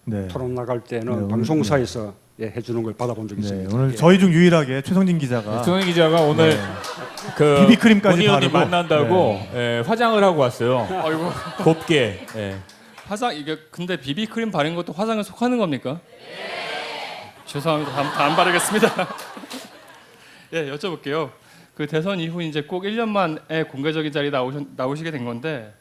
네. 토론 나갈 때는 네, 방송사에서 해주는 걸 받아본 적이 네, 있습니다. 오늘 예. 저희 중 유일하게 최성진 기자가 최성진 기자가 오늘 그 비비크림까지 문 의원님 바르고 만난다고 화장을 하고 왔어요. 아이고. 곱게. 예. 화장 이게 근데 비비크림 바른 것도 화장에 속하는 겁니까? 죄송합니다. 다음 안 바르겠습니다. 예, 여쭤볼게요. 그 대선 이후 이제 꼭 1년 만에 공개적인 자리에 나오시게 된 건데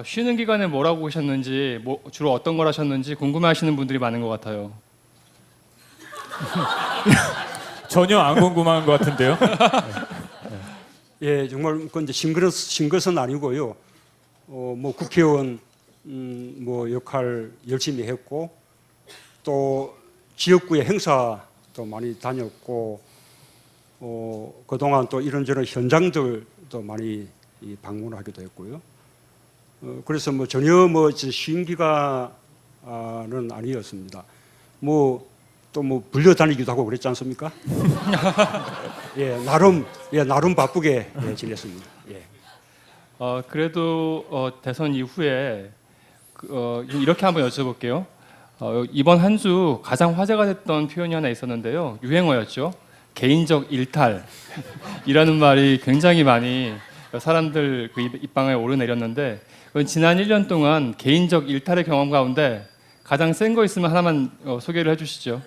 쉬는 기간에 뭐라고 하셨는지, 주로 어떤 걸 하셨는지 궁금해하시는 분들이 많은 것 같아요. 전혀 안 궁금한 것 같은데요. 예, 정말 그 이제 신 것은 아니고요. 뭐 국회의원 뭐 역할 열심히 했고 또 지역구의 행사도 많이 다녔고 그동안 또 이런저런 현장들도 많이 방문하기도 했고요. 그래서 뭐 전혀 쉰 기간은 아니었습니다. 또 불려 다니기도 하고 그랬지 않습니까? 나름 바쁘게 지냈습니다. 예. 그래도 대선 이후에 이렇게 한번 여쭤볼게요. 이번 한 주 가장 화제가 됐던 표현이 하나 있었는데요. 유행어였죠. 개인적 일탈이라는 말이 굉장히 많이 사람들 그 입방에 오르내렸는데 지난 1년 동안 개인적 일탈의 경험 가운데 가장 센 거 있으면 하나만 소개를 해주시죠.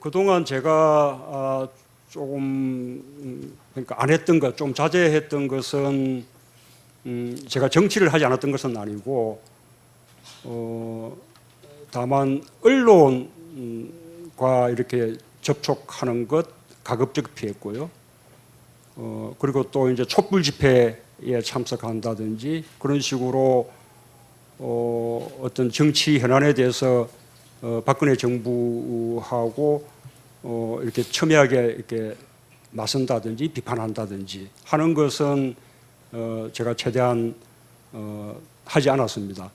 그동안 제가 조금 그러니까 안 했던 것, 좀 자제했던 것은 제가 정치를 하지 않았던 것은 아니고 다만 언론과 이렇게 접촉하는 것 가급적 피했고요. 그리고 또 이제 촛불 집회에 참석한다든지 그런 식으로 어떤 정치 현안에 대해서 박근혜 정부하고 이렇게 첨예하게 이렇게 나선다든지 비판한다든지 하는 것은 제가 최대한 하지 않았습니다.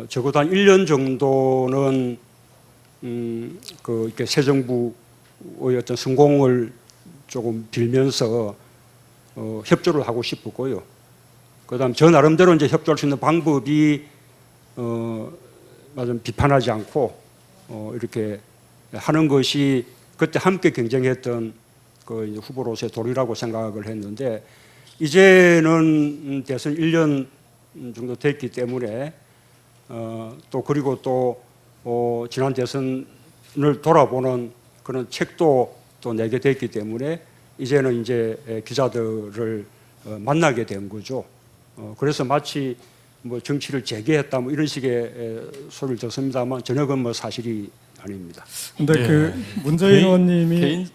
적어도 한 1년 정도는 이렇게 새 정부의 어떤 성공을 조금 빌면서 협조를 하고 싶었고요. 그다음 저 나름대로 이제 협조할 수 있는 방법이 비판하지 않고 이렇게 하는 것이 그때 함께 경쟁했던 그 후보로서의 도리라고 생각을 했는데 이제는 대선 1년 정도 됐기 때문에 또 그리고 또 지난 대선을 돌아보는 그런 책도 또 내게 됐기 때문에 이제는 이제 기자들을 만나게 된 거죠. 그래서 마치 뭐 정치를 재개했다 뭐 이런 식의 소리를 듣습니다만 전혀 그건 사실이 아닙니다. 근데 그 문재인 의원님이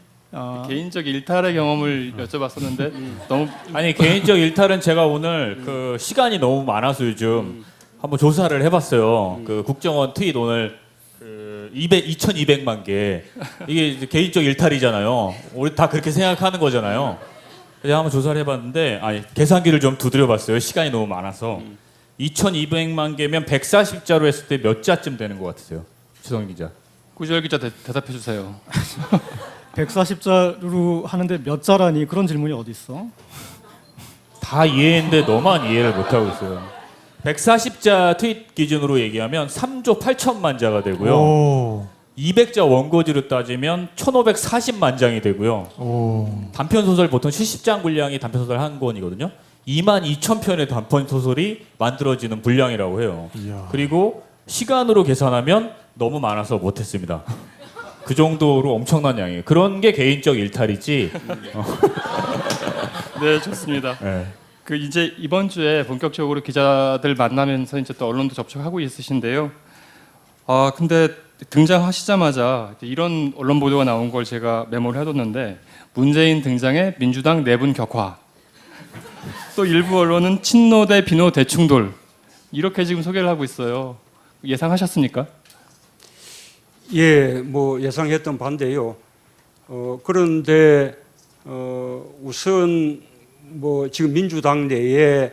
개인적 일탈의 경험을 여쭤봤었는데 너무 아니 개인적 일탈은 제가 오늘 그 시간이 너무 많아서 요즘 한번 조사를 해봤어요. 그 국정원 트윗 오늘 그 2,200만 개 이게 이제 개인적 일탈이잖아요. 우리 다 그렇게 생각하는 거잖아요. 제가 한번 조사를 해봤는데 계산기를 좀 두드려봤어요. 시간이 너무 많아서 2,200만 개면 140자로 했을 때 몇 자쯤 되는 것 같으세요, 최성희 기자? 구절 기자 대답해 주세요. 140자로 하는데 몇 자라니 그런 질문이 어디 있어? 다 이해했는데 너만 이해를 못하고 있어요. 140자 트윗 기준으로 얘기하면 3조 8천만 자가 되고요. 오. 200자 원고지로 따지면 1,540만 장이 되고요. 오. 단편소설 보통 70장 분량이 단편소설 한 권이거든요. 22,000편의 단편소설이 만들어지는 분량이라고 해요. 이야. 그리고 시간으로 계산하면 너무 많아서 못했습니다. 그 정도로 엄청난 양이에요. 그런 게 개인적 일탈이지. 네, 좋습니다. 네. 그 이제 이번 주에 본격적으로 기자들 만나면서 이제 또 언론도 접촉하고 있으신데요. 근데 등장하시자마자 이런 언론 보도가 나온 걸 제가 메모를 해뒀는데 문재인 등장에 민주당 내분 격화. 또 일부 언론은 친노 대 비노 대충돌 이렇게 지금 소개를 하고 있어요. 예상하셨습니까? 예, 뭐 예상했던 반대요. 그런데 우선 뭐 지금 민주당 내에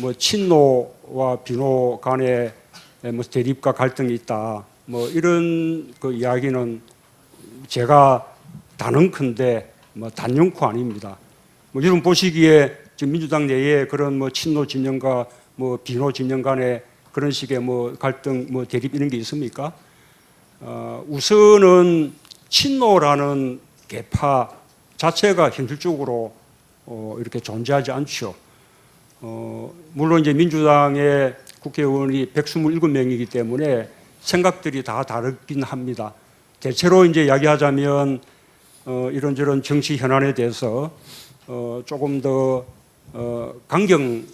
뭐 친노와 비노 간에 뭐 대립과 갈등이 있다. 뭐 이런 그 이야기는 제가 단언컨대 뭐 단연코 아닙니다. 뭐 여러분 보시기에 지금 민주당 내에 그런 뭐 친노 진영과 뭐 비노 진영 간에 그런 식의 뭐 갈등, 뭐 대립 이런 게 있습니까? 우선은 친노라는 계파 자체가 현실적으로 이렇게 존재하지 않죠. 물론 이제 민주당의 국회의원이 127명이기 때문에 생각들이 다 다르긴 합니다. 대체로 이제 이야기하자면 이런저런 정치 현안에 대해서 조금 더 강경하게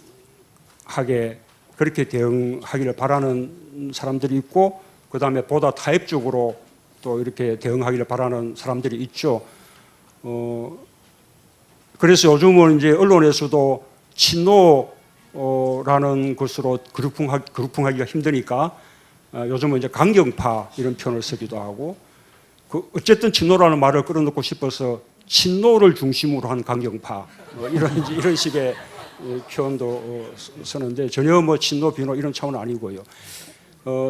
그렇게 대응하기를 바라는 사람들이 있고, 그 다음에 보다 타협적으로 또 이렇게 대응하기를 바라는 사람들이 있죠. 그래서 요즘은 이제 언론에서도 친노라는 것으로 그룹풍하기가 힘드니까 요즘은 이제 강경파 이런 표현을 쓰기도 하고, 어쨌든 친노라는 말을 끌어놓고 싶어서 친노를 중심으로 한 강경파 이런 식의 표현도 쓰는데, 전혀 뭐 친노 비노 이런 차원은 아니고요.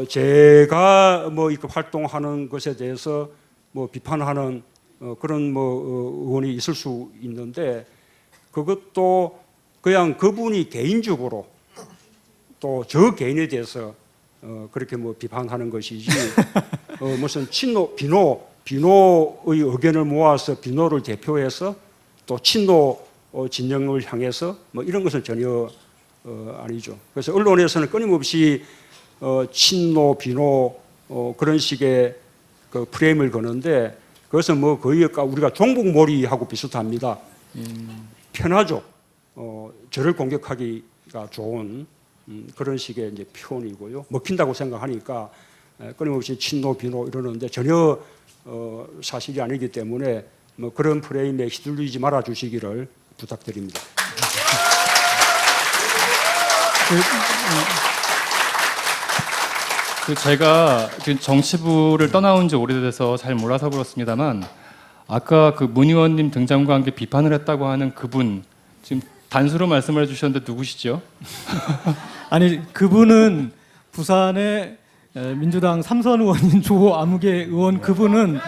제가 뭐 이렇게 활동하는 것에 대해서 뭐 비판하는 그런 뭐 의원이 있을 수 있는데, 그것도 그냥 그분이 개인적으로 또 저 개인에 대해서 그렇게 뭐 비판하는 것이지 무슨 친노 비노의 의견을 모아서 비노를 대표해서 또 친노 진영을 향해서 뭐 이런 것은 전혀 아니죠. 그래서 언론에서는 끊임없이 친노 비노 그런 식의 그 프레임을 거는데, 그것은 뭐 거의 우리가 종북몰이하고 비슷합니다. 편하죠. 저를 공격하기가 좋은 그런 식의 이제 표현이고요. 먹힌다고 생각하니까 끊임없이 친노 비노 이러는데 전혀 사실이 아니기 때문에 뭐 그런 프레임에 휘둘리지 말아 주시기를 부탁드립니다. 제가 정치부를 떠나온 지 오래돼서 잘 몰라서 그렇습니다만, 아까 그 문 의원님 등장과 함께 비판을 했다고 하는 그분, 지금 단수로 말씀을 해주셨는데 누구시죠? 아니, 그분은 부산의 민주당 삼선 의원인 조아무개 의원, 그분은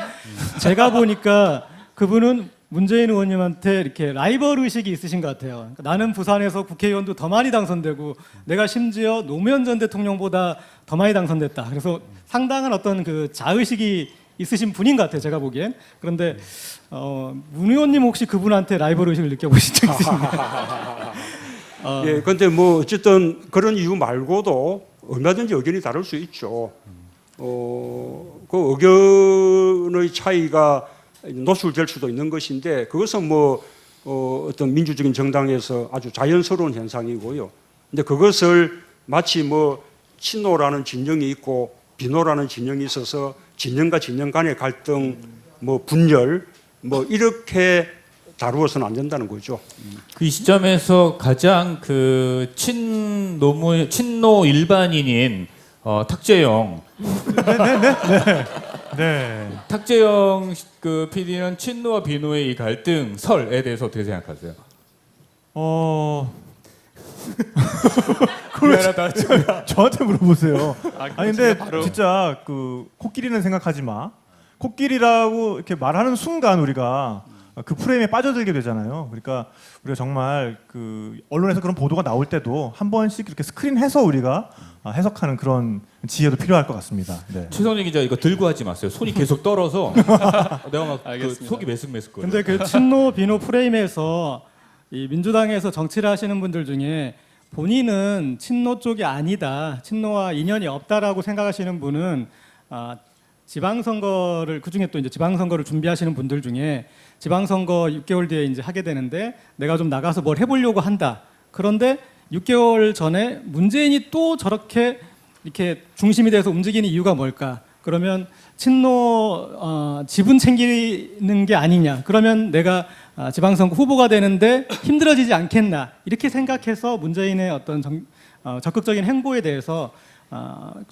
제가 보니까 그분은 문재인 의원님한테 이렇게 라이벌 의식이 있으신 것 같아요. 그러니까 나는 부산에서 국회의원도 더 많이 당선되고 내가 심지어 노무현 전 대통령보다 더 많이 당선됐다. 그래서 상당한 어떤 그 자의식이 있으신 분인 것 같아요, 제가 보기엔. 그런데 문 의원님 혹시 그분한테 라이벌 의식을 느껴보신 적 있으신가요? 예, 근데 뭐 어쨌든 그런 이유 말고도 얼마든지 의견이 다를 수 있죠. 그 의견의 차이가 노출될 수도 있는 것인데, 그것은 뭐 어떤 민주적인 정당에서 아주 자연스러운 현상이고요. 근데 그것을 마치 뭐 친노라는 진영이 있고 비노라는 진영이 있어서 진영과 진영 간의 갈등, 뭐 분열, 뭐 이렇게 다루어서는 안 된다는 거죠. 그 시점에서 가장 그 친노 일반인인 탁재영. 네. 탁재영 그 PD는 친노와 비노의 이 갈등 설에 대해서 어떻게 생각하세요? 미안하다. 저한테 물어보세요. 아니 근데 바로... 진짜 그 코끼리는 생각하지 마. 코끼리라고 이렇게 말하는 순간 우리가 그 프레임에 빠져들게 되잖아요. 그러니까 우리가 정말 그 언론에서 그런 보도가 나올 때도 한 번씩 이렇게 스크린해서 우리가 해석하는 그런 지혜도 필요할 것 같습니다. 네. 최성진 기자 이거 들고 하지 마세요. 손이 계속 떨어서 내가 막 그 속이 메스메스거려요. 근데 그 친노 비노 프레임에서 이 민주당에서 정치를 하시는 분들 중에 본인은 친노 쪽이 아니다, 친노와 인연이 없다라고 생각하시는 분은 지방선거를, 그중에 또 이제 지방선거를 준비하시는 분들 중에 지방선거 6개월 뒤에 이제 하게 되는데 내가 좀 나가서 뭘 해보려고 한다. 그런데 6개월 전에 문재인이 또 저렇게 이렇게 중심이 돼서 움직이는 이유가 뭘까? 그러면 친노 지분 챙기는 게 아니냐? 그러면 내가 지방선거 후보가 되는데 힘들어지지 않겠나? 이렇게 생각해서 문재인의 어떤 적극적인 행보에 대해서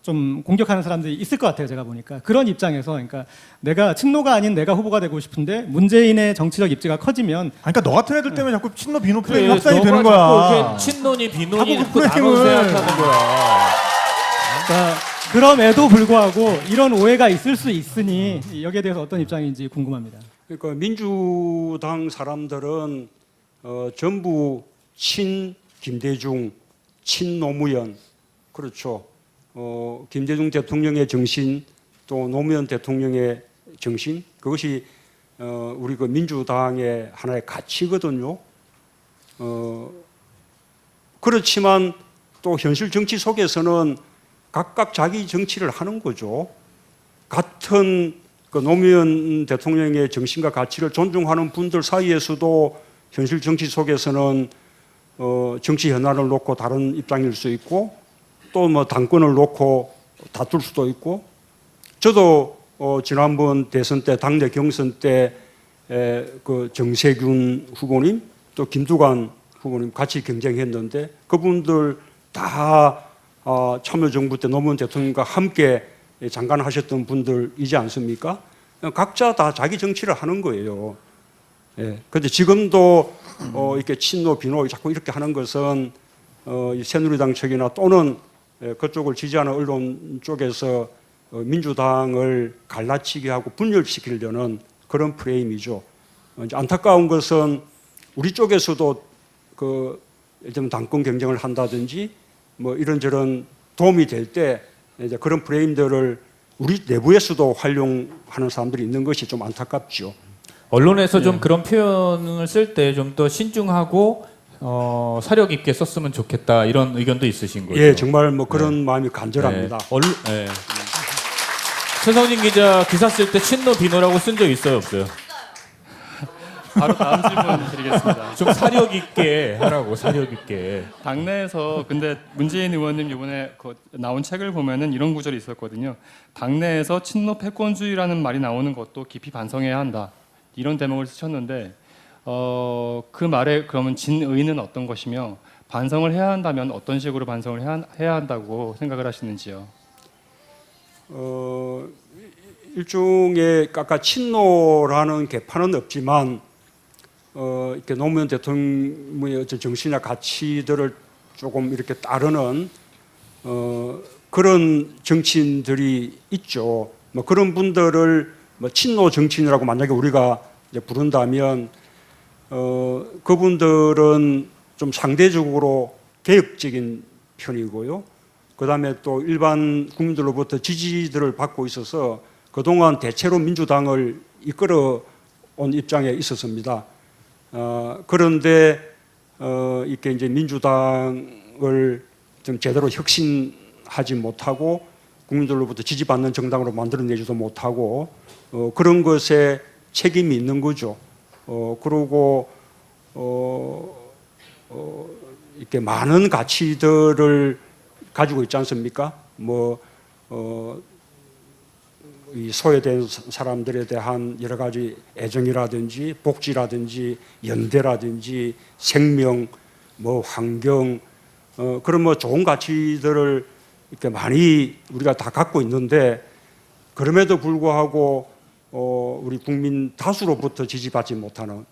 좀 공격하는 사람들이 있을 것 같아요. 제가 보니까 그런 입장에서, 그러니까 내가 친노가 아닌 내가 후보가 되고 싶은데 문재인의 정치적 입지가 커지면, 그러니까 너 같은 애들 때문에 자꾸 친노 비노 프레임 그래, 확산이 너가 되는 자꾸 거야. 이렇게 친노니 비노니 자꾸 자꾸 그 나눠 프레임을- 생각하는 거야. 그러니까 그럼에도 불구하고 이런 오해가 있을 수 있으니 여기에 대해서 어떤 입장인지 궁금합니다. 그러니까 민주당 사람들은 전부 친 김대중, 친 노무현, 그렇죠. 김대중 대통령의 정신, 또 노무현 대통령의 정신, 그것이 우리 그 민주당의 하나의 가치거든요. 그렇지만 또 현실 정치 속에서는 각각 자기 정치를 하는 거죠. 같은 그 노무현 대통령의 정신과 가치를 존중하는 분들 사이에서도 현실 정치 속에서는 정치 현안을 놓고 다른 입장일 수 있고 또 뭐 당권을 놓고 다툴 수도 있고 저도 지난번 대선 때 당내 경선 때 그 정세균 후보님 또 김두관 후보님 같이 경쟁했는데 그분들 다 참여정부 때 노무현 대통령과 함께 장관하셨던 분들이지 않습니까? 각자 다 자기 정치를 하는 거예요. 예. 그런데 지금도 이렇게 친노 비노 자꾸 이렇게 하는 것은 이 새누리당 측이나 또는 그쪽을 지지하는 언론 쪽에서 민주당을 갈라치게 하고 분열시키려는 그런 프레임이죠. 이제 안타까운 것은 우리 쪽에서도 그 예를 들면 당권 경쟁을 한다든지 뭐 이런저런 도움이 될 때 이제 그런 프레임들을 우리 내부에서도 활용하는 사람들이 있는 것이 좀 안타깝죠. 언론에서 좀 그런 표현을 쓸 때 좀 더 신중하고 사력 있게 썼으면 좋겠다 이런 의견도 있으신 거죠? 예, 정말 뭐 그런 마음이 간절합니다. 최성진 기자 기사 쓸 때 친노 비노라고 쓴 적 있어요, 없어요? 바로 다음 질문 드리겠습니다. 좀 사력 있게 하라고, 사력 있게. 당내에서 근데 문재인 의원님 이번에 나온 책을 보면은 이런 구절이 있었거든요. 당내에서 친노 패권주의라는 말이 나오는 것도 깊이 반성해야 한다. 이런 대목을 쓰셨는데 그 말에 그러면 진의는 어떤 것이며 반성을 해야 한다면 어떤 식으로 반성을 해야 한다고 생각을 하시는지요? 일종의 아까 친노라는 개파는 없지만 이렇게 노무현 대통령의 어떤 정신이나 가치들을 조금 이렇게 따르는 그런 정치인들이 있죠. 뭐 그런 분들을 뭐 친노 정치인이라고 만약에 우리가 이제 부른다면 그분들은 좀 상대적으로 개혁적인 편이고요. 그다음에 또 일반 국민들로부터 지지들을 받고 있어서 그동안 대체로 민주당을 이끌어 온 입장에 있었습니다. 그런데 이렇게 이제 민주당을 좀 제대로 혁신하지 못하고 국민들로부터 지지받는 정당으로 만들어내지도 못하고 그런 것에 책임이 있는 거죠. 그리고 이렇게 많은 가치들을 가지고 있지 않습니까? 이 소외된 사람들에 대한 여러 가지 애정이라든지 복지라든지 연대라든지 생명, 환경 그런 좋은 가치들을 이렇게 많이 우리가 다 갖고 있는데 그럼에도 불구하고 우리 국민 다수로부터 지지받지 못하는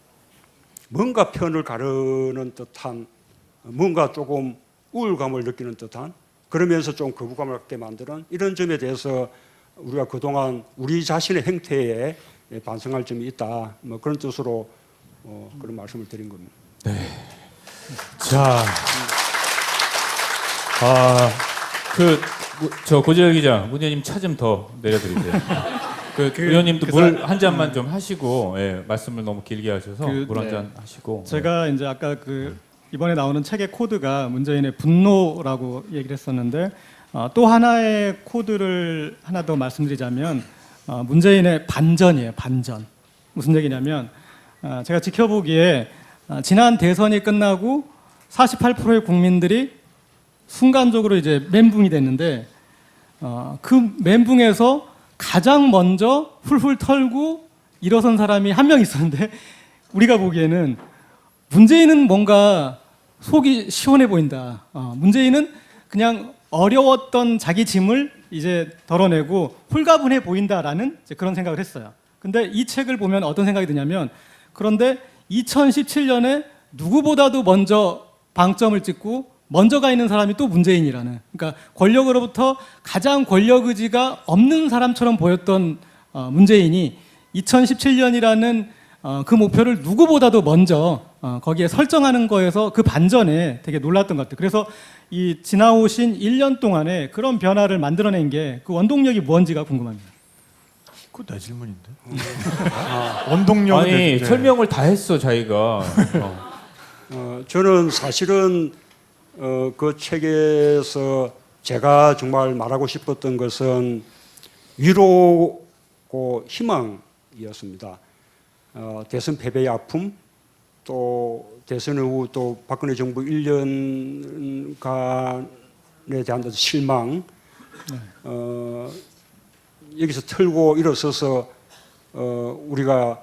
뭔가 편을 가르는 듯한 뭔가 조금 우울감을 느끼는 듯한 그러면서 좀 거부감을 갖게 만드는 이런 점에 대해서 우리가 그동안 우리 자신의 행태에 반성할 점이 있다. 그런 뜻으로 그런 말씀을 드린 겁니다. 네. 자, 저 고재열 기자, 문 의원님 차 좀 더 내려드리세요. 의원님도 물 한 잔만 좀 하시고 말씀을 너무 길게 하셔서 물 한 잔 하시고. 제가 이제 아까 이번에 나오는 책의 코드가 문재인의 분노라고 얘기를 했었는데 또 하나의 코드를 하나 더 말씀드리자면 문재인의 반전이에요. 반전. 무슨 얘기냐면 제가 지켜보기에 지난 대선이 끝나고 48%의 국민들이 순간적으로 이제 멘붕이 됐는데 그 멘붕에서 가장 먼저 훌훌 털고 일어선 사람이 한 명 있었는데 우리가 보기에는 문재인은 뭔가 속이 시원해 보인다. 문재인은 그냥 어려웠던 자기 짐을 이제 덜어내고 홀가분해 보인다라는 그런 생각을 했어요. 근데 이 책을 보면 어떤 생각이 드냐면 그런데 2017년에 누구보다도 먼저 방점을 찍고 먼저 가 있는 사람이 또 문재인이라는, 그러니까 권력으로부터 가장 권력 의지가 없는 사람처럼 보였던 문재인이 2017년이라는 그 목표를 누구보다도 먼저 거기에 설정하는 거에서 그 반전에 되게 놀랐던 것 같아요. 그래서 이 지나오신 1년 동안에 그런 변화를 만들어낸 게 그 원동력이 뭔지가 궁금합니다. 그거 내 질문인데. 원동력 아니 설명을 다 했어 자기가. 저는 사실은 그 책에서 제가 정말 말하고 싶었던 것은 위로고 그 희망이었습니다. 대선 패배의 아픔, 또 대선 후 또 박근혜 정부 1년간에 대한 어떤 실망, 여기서 털고 일어서서 우리가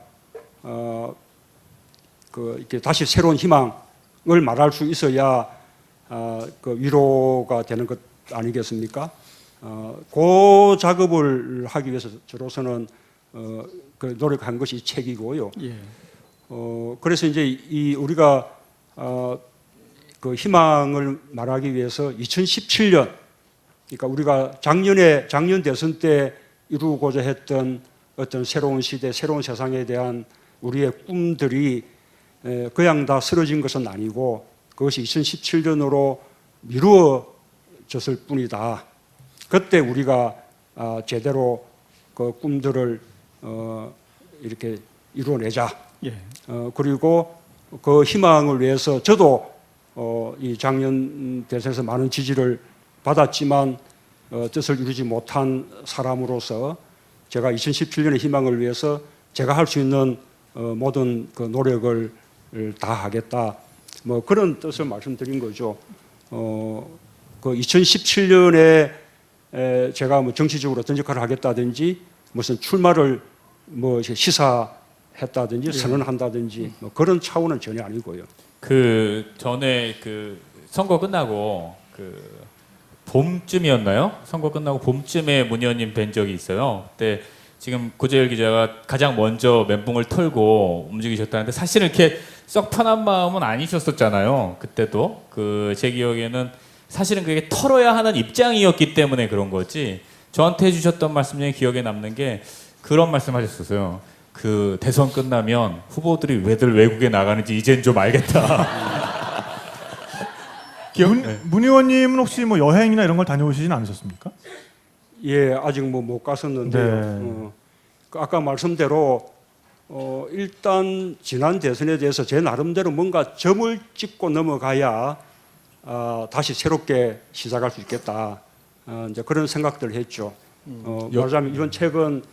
이렇게 다시 새로운 희망을 말할 수 있어야 그 위로가 되는 것 아니겠습니까? 그 작업을 하기 위해서 저로서는 그 노력한 것이 이 책이고요. 예. 그래서 이제 우리가 그 희망을 말하기 위해서 2017년, 그러니까 우리가 작년 대선 때 이루고자 했던 어떤 새로운 시대, 새로운 세상에 대한 우리의 꿈들이 그냥 다 쓰러진 것은 아니고 그것이 2017년으로 미루어졌을 뿐이다. 그때 우리가 제대로 그 꿈들을 이렇게 이루어내자. 예. 그리고 그 희망을 위해서 저도 이 작년 대선에서 많은 지지를 받았지만 뜻을 이루지 못한 사람으로서 제가 2017년의 희망을 위해서 제가 할 수 있는 모든 그 노력을 다 하겠다. 뭐 그런 뜻을 말씀드린 거죠. 그 2017년에 제가 뭐 정치적으로 어떤 역할을 하겠다든지 무슨 출마를 뭐 시사했다든지 선언한다든지 뭐 그런 차원은 전혀 아니고요. 그 전에 그 선거 끝나고 그 봄쯤이었나요? 선거 끝나고 봄쯤에 문 의원님 뵌 적이 있어요. 그때 지금 고재열 기자가 가장 먼저 멘붕을 털고 움직이셨다는데 사실은 이렇게 썩 편한 마음은 아니셨었잖아요. 그때도 그 제 기억에는 사실은 그게 털어야 하는 입장이었기 때문에 그런 거지. 저한테 해주셨던 말씀 중에 기억에 남는 게 그런 말씀하셨었어요. 그 대선 끝나면 후보들이 왜들 외국에 나가는지 이젠 좀 알겠다. 문 의원님은 혹시 뭐 여행이나 이런 걸 다녀오시진 않으셨습니까? 예, 아직 뭐 못 갔었는데요. 네. 그 아까 말씀대로 일단 지난 대선에 대해서 제 나름대로 뭔가 점을 찍고 넘어가야 다시 새롭게 시작할 수 있겠다. 이제 그런 생각들을 했죠. 말하자면 이번 책은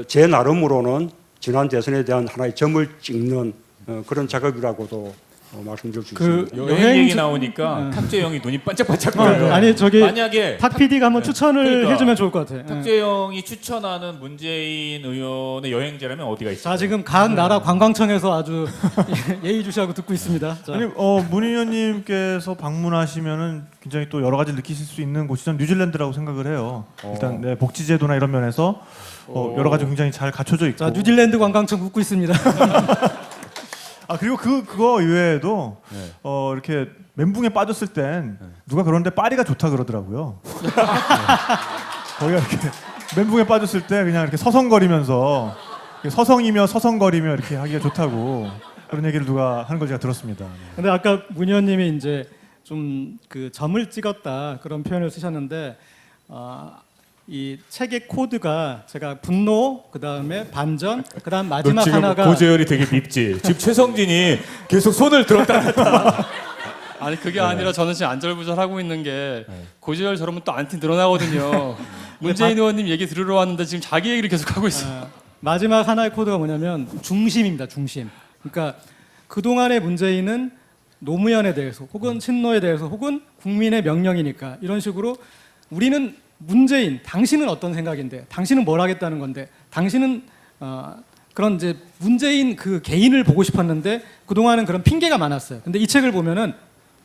제 나름으로는 지난 대선에 대한 하나의 점을 찍는 그런 작업이라고도 말씀드릴 수 그 있습니다. 여행 얘기 나오니까 탁재영이 눈이 반짝반짝거려요. 아니 저기 만약에 탁 PD가 한번 추천을 그러니까. 해주면 좋을 것 같아. 탁재영이 추천하는 문재인 의원의 여행지라면 어디가 있어요? 자 지금 각 나라 관광청에서 아주 예의주시하고 듣고 있습니다. 자. 아니 문 의원님께서 방문하시면은 굉장히 또 여러 가지 느끼실 수 있는 곳이 전 뉴질랜드라고 생각을 해요. 일단 네, 복지제도나 이런 면에서 여러 가지 굉장히 잘 갖춰져 있고. 자 뉴질랜드 관광청 웃고 있습니다. 그리고 그거 이외에도 네. 이렇게 멘붕에 빠졌을 땐 누가 그러는데 파리가 좋다 그러더라고요. 네. 거기가 이렇게 멘붕에 빠졌을 때 그냥 이렇게 서성거리면서 서성이며 서성거리며 이렇게 하기가 좋다고 그런 얘기를 누가 하는 걸 제가 들었습니다. 근데 아까 문 의원님이 이제 좀 그 점을 찍었다 그런 표현을 쓰셨는데 이 책의 코드가 제가 분노, 그 다음에 반전, 그 다음 마지막 하나가 고재열이 되게 밉지. 지금 최성진이 계속 손을 들었다 놨다. 아니 그게 아니라 저는 지금 안절부절하고 있는 게 고재열 저러면 또 안티 늘어나거든요. 문재인 의원님 얘기 들으러 왔는데 지금 자기 얘기를 계속 하고 있어요. 마지막 하나의 코드가 뭐냐면 중심입니다. 중심. 그러니까 그동안의 문재인은 노무현에 대해서 혹은 친노에 대해서 혹은 국민의 명령이니까 이런 식으로 우리는 문재인, 당신은 어떤 생각인데, 당신은 뭘 하겠다는 건데, 당신은 그런 이제 문재인 그 개인을 보고 싶었는데 그 동안은 그런 핑계가 많았어요. 근데 이 책을 보면은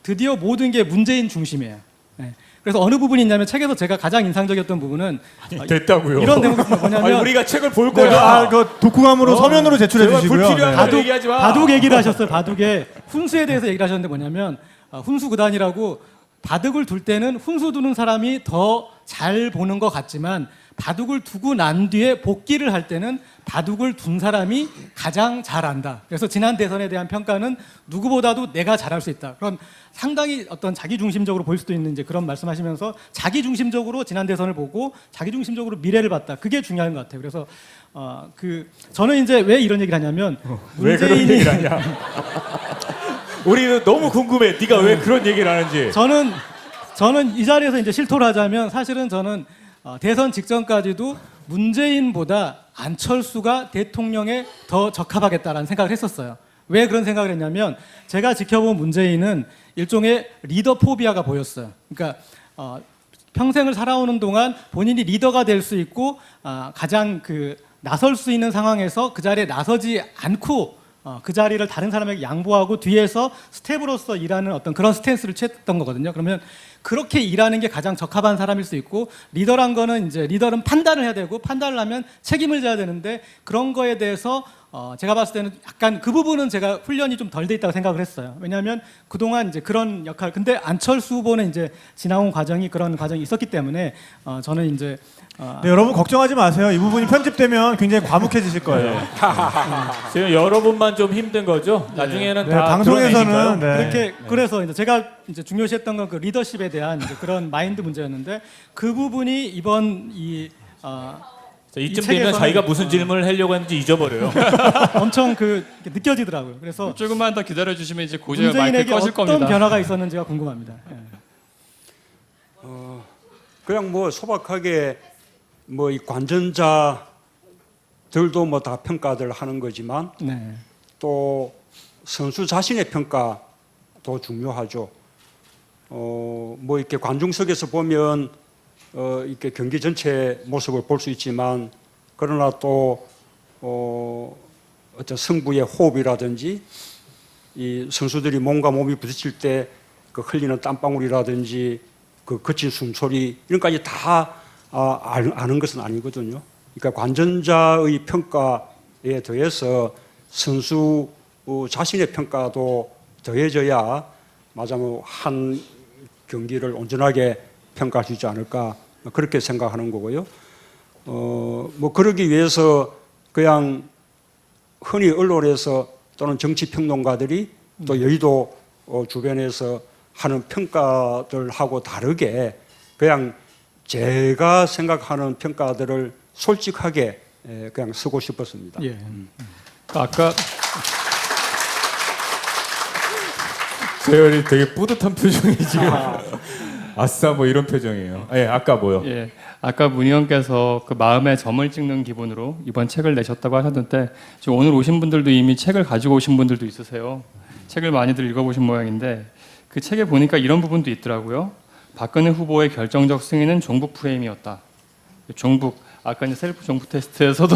드디어 모든 게 문재인 중심이에요. 네. 그래서 어느 부분이 있냐면 책에서 제가 가장 인상적이었던 부분은 됐다고요. 이런 대목이 뭐냐면 아니, 우리가 책을 볼 거야. 그 독후감으로 서면으로 제출해 제발 주시고요. 불필요한 네. 거 얘기하지 마. 바둑 얘기를 하셨어요. 바둑에 훈수에 대해서 얘기를 하셨는데 뭐냐면 훈수 구단이라고 바둑을 둘 때는 훈수 두는 사람이 더 잘 보는 것 같지만 바둑을 두고 난 뒤에 복귀를 할 때는 바둑을 둔 사람이 가장 잘한다. 그래서 지난 대선에 대한 평가는 누구보다도 내가 잘할 수 있다. 그런 상당히 어떤 자기 중심적으로 보일 수도 있는 이제 그런 말씀하시면서 자기 중심적으로 지난 대선을 보고 자기 중심적으로 미래를 봤다. 그게 중요한 것 같아요. 그래서 저는 이제 왜 이런 얘기를 하냐면 왜 그런 얘기를 하냐? 우리는 너무 궁금해. 네가 왜 그런 얘기를 하는지. 저는 이 자리에서 이제 실토를 하자면 사실은 저는 대선 직전까지도 문재인보다 안철수가 대통령에 더 적합하겠다라는 생각을 했었어요. 왜 그런 생각을 했냐면 제가 지켜본 문재인은 일종의 리더 포비아가 보였어요. 그러니까 평생을 살아오는 동안 본인이 리더가 될 수 있고 가장 나설 수 있는 상황에서 그 자리에 나서지 않고 그 자리를 다른 사람에게 양보하고 뒤에서 스텝으로서 일하는 어떤 그런 스탠스를 취했던 거거든요. 그러면 그렇게 일하는 게 가장 적합한 사람일 수 있고, 리더란 거는 이제 리더는 판단을 해야 되고 판단을 하면 책임을 져야 되는데, 그런 거에 대해서 제가 봤을 때는 약간 그 부분은 제가 훈련이 좀 덜 돼 있다고 생각을 했어요. 왜냐하면 그동안 이제 그런 역할, 근데 안철수 후보는 이제 지나온 과정이 그런 과정이 있었기 때문에 저는 이제 네, 여러분 걱정하지 마세요. 이 부분이 편집되면 굉장히 과묵해지실 거예요. 지금 여러분만 좀 힘든 거죠? 나중에는 네, 다 방송에서는 드러내니까요. 네. 그렇게 그래서 이제 제가 이제 중요시했던 건 그 리더십에 대한 이제 그런 마인드 문제였는데, 그 부분이 이번 자, 이쯤 이 되면 책에서는- 자기가 무슨 질문을 하려고 했는지 잊어버려요. 엄청 이렇게 느껴지더라고요. 그래서 조금만 더 기다려 주시면 이제 고재현 마이크 문재인에게 꺼질 어떤 겁니다. 변화가 있었는지가 궁금합니다. 예. 그냥 뭐 소박하게 뭐 이 관전자들도 뭐 다 평가들 하는 거지만 네. 또 선수 자신의 평가도 중요하죠. 뭐 이렇게 관중석에서 보면 이렇게 경기 전체 모습을 볼 수 있지만, 그러나 또 어떤 승부의 호흡이라든지 이 선수들이 몸과 몸이 부딪힐 때 그 흘리는 땀방울이라든지 그 거친 숨소리, 이런 까지 다 아는 것은 아니거든요. 그러니까 관전자의 평가에 더해서 선수 자신의 평가도 더해져야 맞아요, 한 경기를 온전하게 평가할 수 있지 않을까, 그렇게 생각하는 거고요. 뭐 그러기 위해서 그냥 흔히 언론에서 또는 정치 평론가들이 또 여의도 주변에서 하는 평가들하고 다르게 그냥 제가 생각하는 평가들을 솔직하게 그냥 쓰고 싶었습니다. 예. 아까 재열이 되게 뿌듯한 표정이 지금. 아싸 뭐 이런 표정이에요. 예, 아까 뭐요? 예, 아까 문 의원께서 그 마음에 점을 찍는 기분으로 이번 책을 내셨다고 하셨는데, 지금 오늘 오신 분들도 이미 책을 가지고 오신 분들도 있으세요. 책을 많이들 읽어보신 모양인데, 그 책에 보니까 이런 부분도 있더라고요. 박근혜 후보의 결정적 승리는 종북 프레임이었다. 종북, 아까 이제 셀프 종북 테스트에서도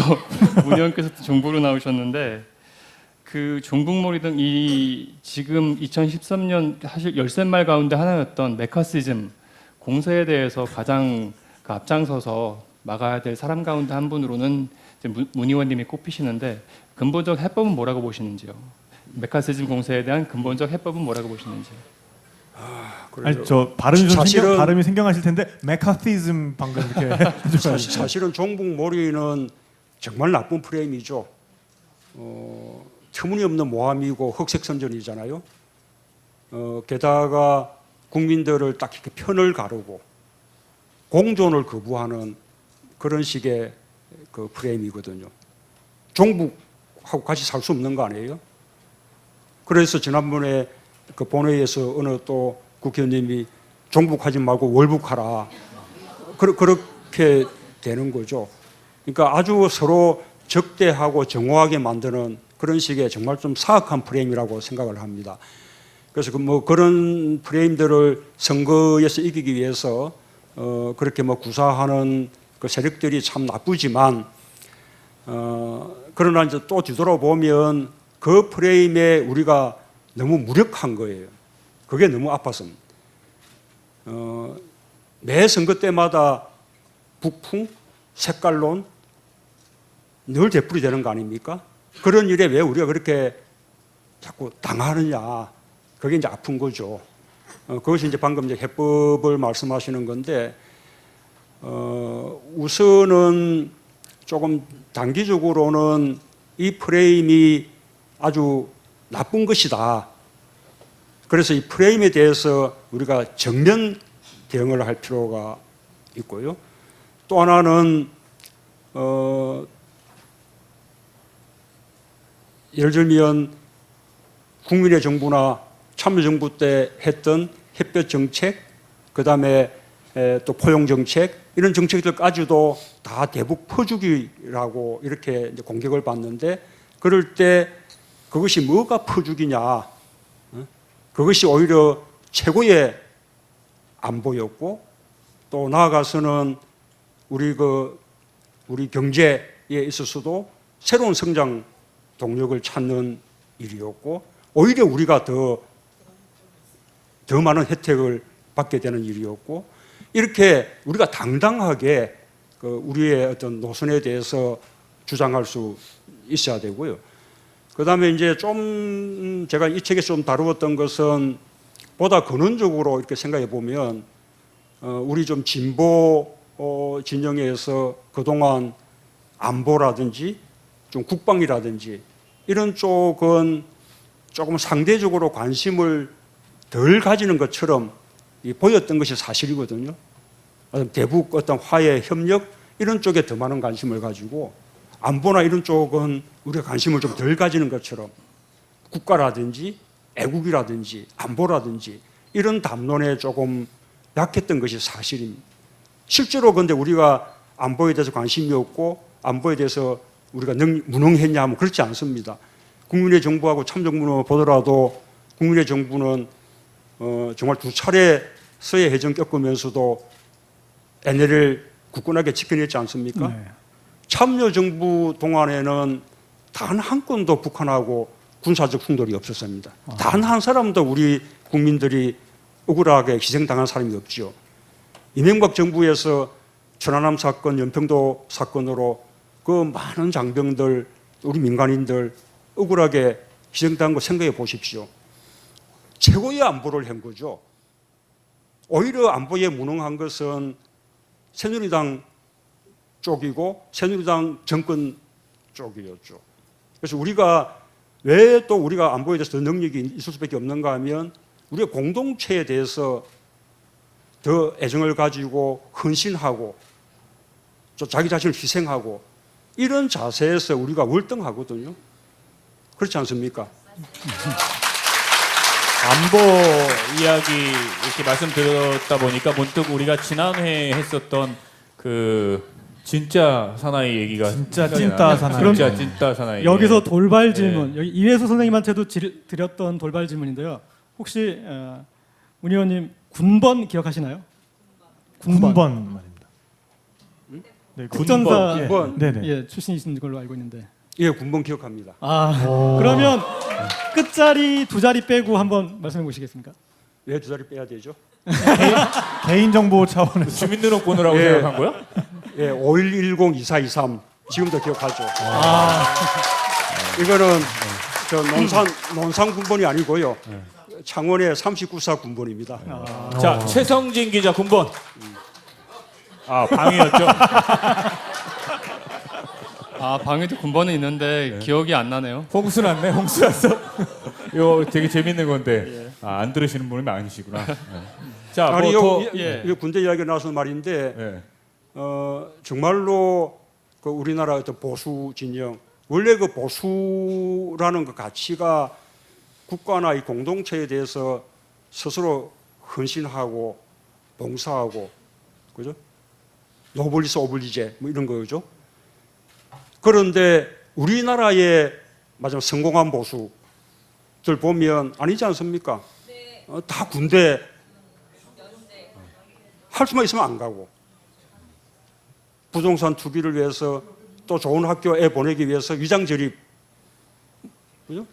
문 의원께서 종북으로 나오셨는데, 그 종북몰이 등 이 지금 2013년 사실 열쇠말 가운데 하나였던 메카시즘, 공세에 대해서 가장 그 앞장서서 막아야 될 사람 가운데 한 분으로는 이제 문 의원님이 꼽히시는데, 근본적 해법은 뭐라고 보시는지요? 메카시즘 공세에 대한 근본적 해법은 뭐라고 보시는지요? 아니 저 발음이 좀 사실은- 발음이 생경하실 텐데 메카티즘 방금 이렇게 사실은 종북몰이는 정말 나쁜 프레임이죠. 터무니없는 모함이고 흑색선전이잖아요. 게다가 국민들을 딱 이렇게 편을 가르고 공존을 거부하는 그런 식의 그 프레임이거든요. 종북하고 같이 살 수 없는 거 아니에요? 그래서 지난번에 그 본회의에서 어느 또 국회의원님이 종북하지 말고 월북하라, 그렇게 되는 거죠. 그러니까 아주 서로 적대하고 정오하게 만드는 그런 식의 정말 좀 사악한 프레임이라고 생각을 합니다. 그래서 뭐 그런 프레임들을 선거에서 이기기 위해서 그렇게 뭐 구사하는 그 세력들이 참 나쁘지만, 그러나 이제 또 뒤돌아보면 그 프레임에 우리가 너무 무력한 거예요. 그게 너무 아팠습니다. 매 선거 때마다 북풍, 색깔론 늘 되풀이 되는 거 아닙니까? 그런 일에 왜 우리가 그렇게 자꾸 당하느냐, 그게 이제 아픈 거죠. 그것이 이제 방금 이제 해법을 말씀하시는 건데, 우선은 조금 단기적으로는 이 프레임이 아주 나쁜 것이다. 그래서 이 프레임에 대해서 우리가 정면 대응을 할 필요가 있고요. 또 하나는 예를 들면 국민의 정부나 참여정부 때 했던 햇볕 정책, 그다음에 또 포용 정책 이런 정책들까지도 다 대북 퍼주기라고 이렇게 이제 공격을 받는데 그럴 때 그것이 뭐가 퍼주기냐? 그것이 오히려 최고의 안보였고 또 나아가서는 우리 경제에 있어서도 새로운 성장 동력을 찾는 일이었고 오히려 우리가 더 많은 혜택을 받게 되는 일이었고 이렇게 우리가 당당하게 우리의 어떤 노선에 대해서 주장할 수 있어야 되고요. 그다음에 이제 좀 제가 이 책에서 좀 다루었던 것은 보다 근원적으로 이렇게 생각해 보면 우리 좀 진보 진영에서 그동안 안보라든지 좀 국방이라든지 이런 쪽은 조금 상대적으로 관심을 덜 가지는 것처럼 보였던 것이 사실이거든요. 대북 어떤 화해 협력 이런 쪽에 더 많은 관심을 가지고 안보나 이런 쪽은 우리가 관심을 좀 덜 가지는 것처럼 국가라든지 애국이라든지 안보라든지 이런 담론에 조금 약했던 것이 사실입니다. 실제로 근데 우리가 안보에 대해서 관심이 없고 안보에 대해서 우리가 무능했냐 하면 그렇지 않습니다. 국민의 정부하고 참정부를 보더라도 국민의 정부는 정말 2차례 서해 해전 겪으면서도 NLL을 굳건하게 지켜냈지 않습니까? 네. 참여정부 동안에는 단 한 건도 북한하고 군사적 충돌이 없었습니다. 단 한 사람도 우리 국민들이 억울하게 희생당한 사람이 없죠. 이명박 정부에서 천안함 사건, 연평도 사건으로 그 많은 장병들, 우리 민간인들 억울하게 희생당한 거 생각해 보십시오. 최고의 안보를 한 거죠. 오히려 안보에 무능한 것은 새누리당 쪽이고 새누리당 정권 쪽이었죠. 그래서 우리가 왜 또 우리가 안보에 대해서 더 능력이 있을 수밖에 없는가 하면 우리가 공동체에 대해서 더 애정을 가지고 헌신하고 또 자기 자신을 희생하고 이런 자세에서 우리가 월등하거든요. 그렇지 않습니까? 안보 이야기 이렇게 말씀드렸다 보니까 문득 우리가 지난해 했었던 그 진짜 사나이 얘기가 진짜 생각이 찐따 나네요. 사나이. 진짜 사나이. 여기서 돌발 예. 질문, 여기 이회수 선생님한테도 드렸던 돌발 질문인데요. 혹시 문 의원님 군번 기억하시나요? 군번 말입니다. 네, 국전사 예. 군번. 네네. 예, 출신이신 걸로 알고 있는데. 예, 군번 기억합니다. 그러면 끝자리 2자리 빼고 한번 말씀해 보시겠습니까? 왜 2자리 빼야 되죠? 개인정보 차원에서 주민등록번호라고 예. 생각한 거야? 예, 5110-2423 지금도 기억하죠. 이거는 저 논산 군번이 아니고요. 창원의 39사 군번입니다. 자, 최성진 기자 군번. 아, 방이었죠. 아 방에도 군번은 있는데 기억이 안 나네요. 홍수 났네. 홍수 났어. 이거 되게 재밌는 건데. 아, 안 들으시는 분이 많으시구나. 네. 자, 아니, 뭐 이 군대 이야기가 나와서 말인데 예. 정말로 그 우리나라 어떤 보수 진영 원래 그 보수라는 그 가치가 국가나 이 공동체에 대해서 스스로 헌신하고 봉사하고 그죠? 노블리스 오블리제 뭐 이런 거죠. 그런데 우리나라의 마지막 성공한 보수들 보면 아니지 않습니까? 다 군대 할 수만 있으면 안 가고 부동산 투기를 위해서 또 좋은 학교 애 보내기 위해서 위장 저립, 그죠?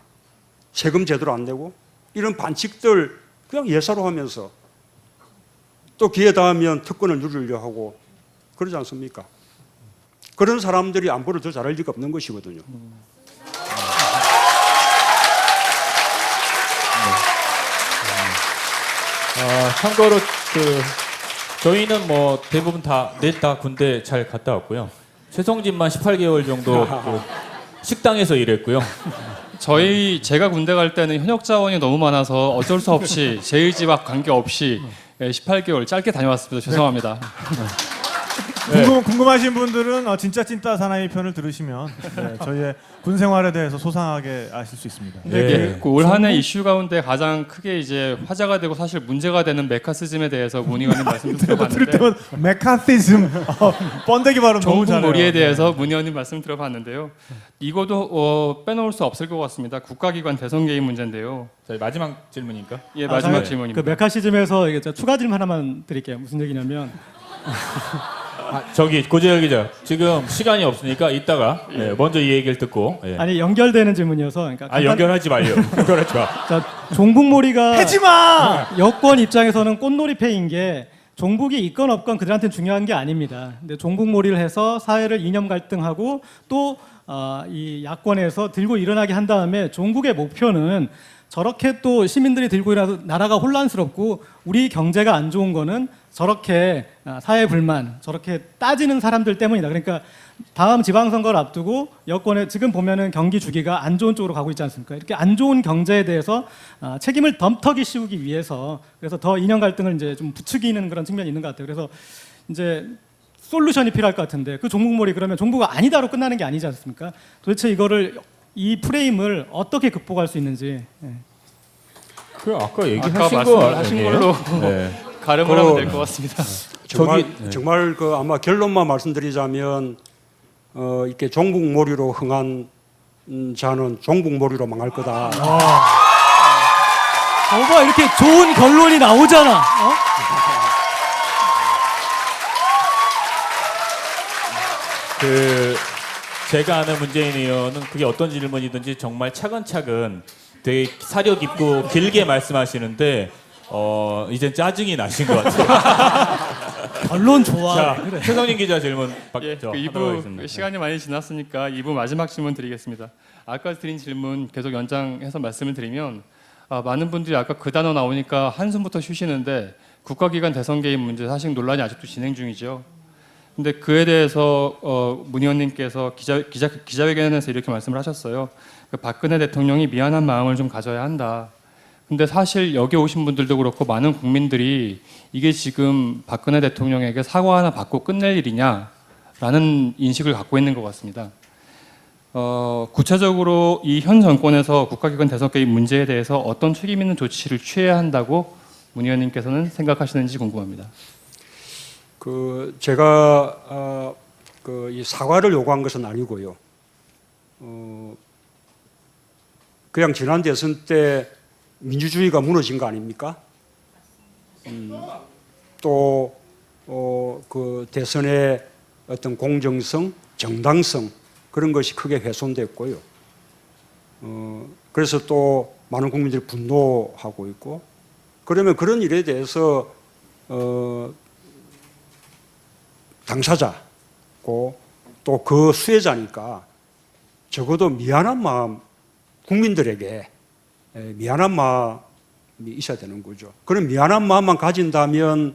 세금 제대로 안 내고 이런 반칙들 그냥 예사로 하면서 또 기회 닿으면 특권을 누리려 하고 그러지 않습니까? 그런 사람들이 안보를 더 잘할 리가 없는 것이거든요. 참고로 저희는 뭐 대부분 다 군대 잘 갔다 왔고요. 최성진만 18개월 정도 식당에서 일했고요. 제가 군대 갈 때는 현역 자원이 너무 많아서 어쩔 수 없이 제 의지와 관계없이 18개월 짧게 다녀왔습니다. 죄송합니다. 궁금하신 분들은 진짜 찐따 사나이 편을 들으시면 네, 저희의 군 생활에 대해서 소상하게 아실 수 있습니다. 네, 올 한해 이슈 가운데 가장 크게 이제 화제가 되고 사실 문제가 되는 메카시즘에 대해서 문 의원님 말씀 들을 들어봤는데 때마다 메카시즘 번데기 발음 너무 잘해요. 종북몰이에 대해서 문 의원님 말씀 들어봤는데요. 이것도 빼놓을 수 없을 것 같습니다. 국가기관 대선 개입 문제인데요. 자, 마지막 질문입니까? 예, 마지막 그 질문입니다. 메카시즘에서 이게 제가 추가 질문 하나만 드릴게요. 무슨 얘기냐면 저기 고재열 기자, 지금 시간이 없으니까 이따가 먼저 이 얘기를 듣고. 아니 연결되는 질문이어서 그러니까 연결하지 말요. 연결하지 마. 자, 종북몰이가 해지마. 여권 입장에서는 꽃놀이패인 게 종북이 있건 없건 그들한테는 중요한 게 아닙니다. 근데 종북몰이를 해서 사회를 이념 갈등하고 또 이 야권에서 들고 일어나게 한 다음에 종북의 목표는 저렇게 또 시민들이 들고 일어나서 나라가 혼란스럽고 우리 경제가 안 좋은 거는 저렇게 사회 불만, 저렇게 따지는 사람들 때문이다. 그러니까 다음 지방선거를 앞두고 여권에 지금 보면은 경기 주기가 안 좋은 쪽으로 가고 있지 않습니까? 이렇게 안 좋은 경제에 대해서 책임을 덤터기 씌우기 위해서 그래서 더 이념 갈등을 이제 좀 부추기는 그런 측면이 있는 것 같아요. 그래서 이제 솔루션이 필요할 것 같은데 그 종북몰이 그러면 종북가 아니다로 끝나는 게 아니지 않습니까? 도대체 이 프레임을 어떻게 극복할 수 있는지. 그 아까 얘기하신 아까 말씀하신 아니에요? 걸로 네. 가름을 하면 될 것 같습니다. 정말 그 아마 결론만 말씀드리자면 이렇게 종북몰이로 흥한 자는 종북몰이로 망할 거다. 봐봐 이렇게 좋은 결론이 나오잖아. 제가 아는 문재인 의원은 그게 어떤 질문이든지 정말 차근차근 되게 사려 깊고 길게 말씀하시는데 이젠 짜증이 나신 것 같아요. 결론 좋아. 자, 최성민 기자 질문 예, 받죠. 그 2부 시간이 많이 지났으니까 2부 마지막 질문 드리겠습니다. 아까 드린 질문 계속 연장해서 말씀을 드리면 많은 분들이 아까 그 단어 나오니까 한숨부터 쉬시는데 국가기관 대선 개입 문제 사실 논란이 아직도 진행 중이죠. 근데 그에 대해서 문 의원님께서 기자회견에서 이렇게 말씀을 하셨어요. 그 박근혜 대통령이 미안한 마음을 좀 가져야 한다. 근데 사실 여기 오신 분들도 그렇고 많은 국민들이 이게 지금 박근혜 대통령에게 사과 하나 받고 끝낼 일이냐라는 인식을 갖고 있는 것 같습니다. 구체적으로 이 현 정권에서 국가기관 대선 개입 문제에 대해서 어떤 책임 있는 조치를 취해야 한다고 문 의원님께서는 생각하시는지 궁금합니다. 제가 이 사과를 요구한 것은 아니고요. 그냥 지난 대선 때 민주주의가 무너진 거 아닙니까? 또 그 대선의 어떤 공정성, 정당성 그런 것이 크게 훼손됐고요. 그래서 또 많은 국민들이 분노하고 있고 그러면 그런 일에 대해서 당사자고 또 그 수혜자니까 적어도 미안한 마음 국민들에게 미안한 마음이 있어야 되는 거죠. 그런 미안한 마음만 가진다면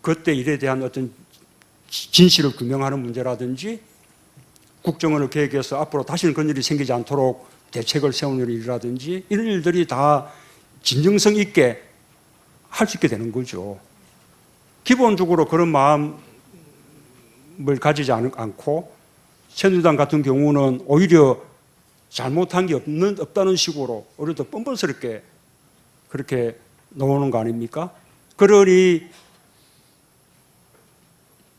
그때 일에 대한 어떤 진실을 규명하는 문제라든지 국정원을 계획해서 앞으로 다시는 그런 일이 생기지 않도록 대책을 세우는 일이라든지 이런 일들이 다 진정성 있게 할 수 있게 되는 거죠. 기본적으로 그런 마음을 가지지 않고 새누리당 같은 경우는 오히려 잘못한 게 없다는 식으로 오히려 더 뻔뻔스럽게 그렇게 나오는 거 아닙니까? 그러니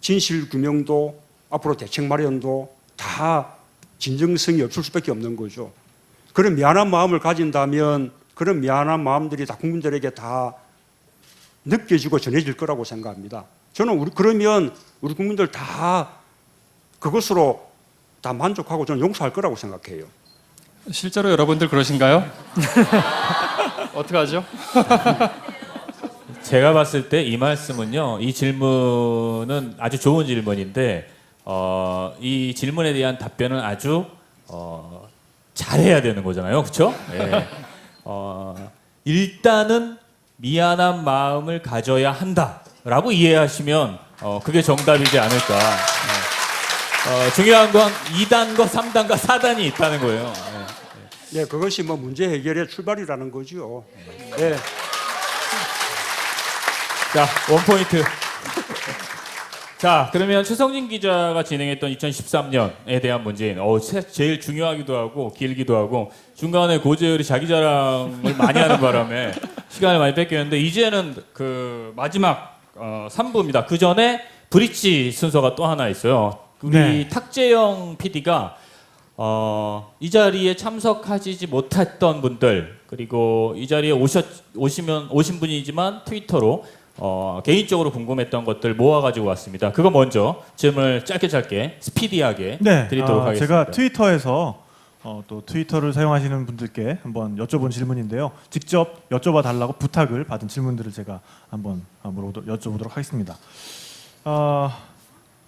진실 규명도 앞으로 대책 마련도 다 진정성이 없을 수밖에 없는 거죠. 그런 미안한 마음을 가진다면 그런 미안한 마음들이 다 국민들에게 다 느껴지고 전해질 거라고 생각합니다. 저는 그러면 우리 국민들 다 그것으로 다 만족하고 저는 용서할 거라고 생각해요. 실제로 여러분들 그러신가요? 어떡하죠? 제가 봤을 때 이 말씀은요, 이 질문은 아주 좋은 질문인데 이 질문에 대한 답변은 아주 잘해야 되는 거잖아요, 그렇죠? 네. 일단은 미안한 마음을 가져야 한다라고 이해하시면 그게 정답이지 않을까. 중요한 건 2단과 3단과 4단이 있다는 거예요. 네, 그것이 뭐 문제 해결의 출발이라는 거죠. 네. 자, 원포인트 자, 그러면 최성진 기자가 진행했던 2013년에 대한 문제인 제일 중요하기도 하고 길기도 하고 중간에 고재열이 자기 자랑을 많이 하는 바람에 시간을 많이 뺏겼는데 이제는 그 마지막 3부입니다. 그 전에 브릿지 순서가 또 하나 있어요. 우리 네. 탁재영 PD가 이 자리에 참석하지 못했던 분들 그리고 이 자리에 오신 분이지만 트위터로 개인적으로 궁금했던 것들 모아가지고 왔습니다. 그거 먼저 질문을 짧게 스피디하게 네, 드리도록 하겠습니다. 제가 트위터에서 또 트위터를 사용하시는 분들께 한번 여쭤본 질문인데요. 직접 여쭤봐 달라고 부탁을 받은 질문들을 제가 한번 여쭤보도록 하겠습니다.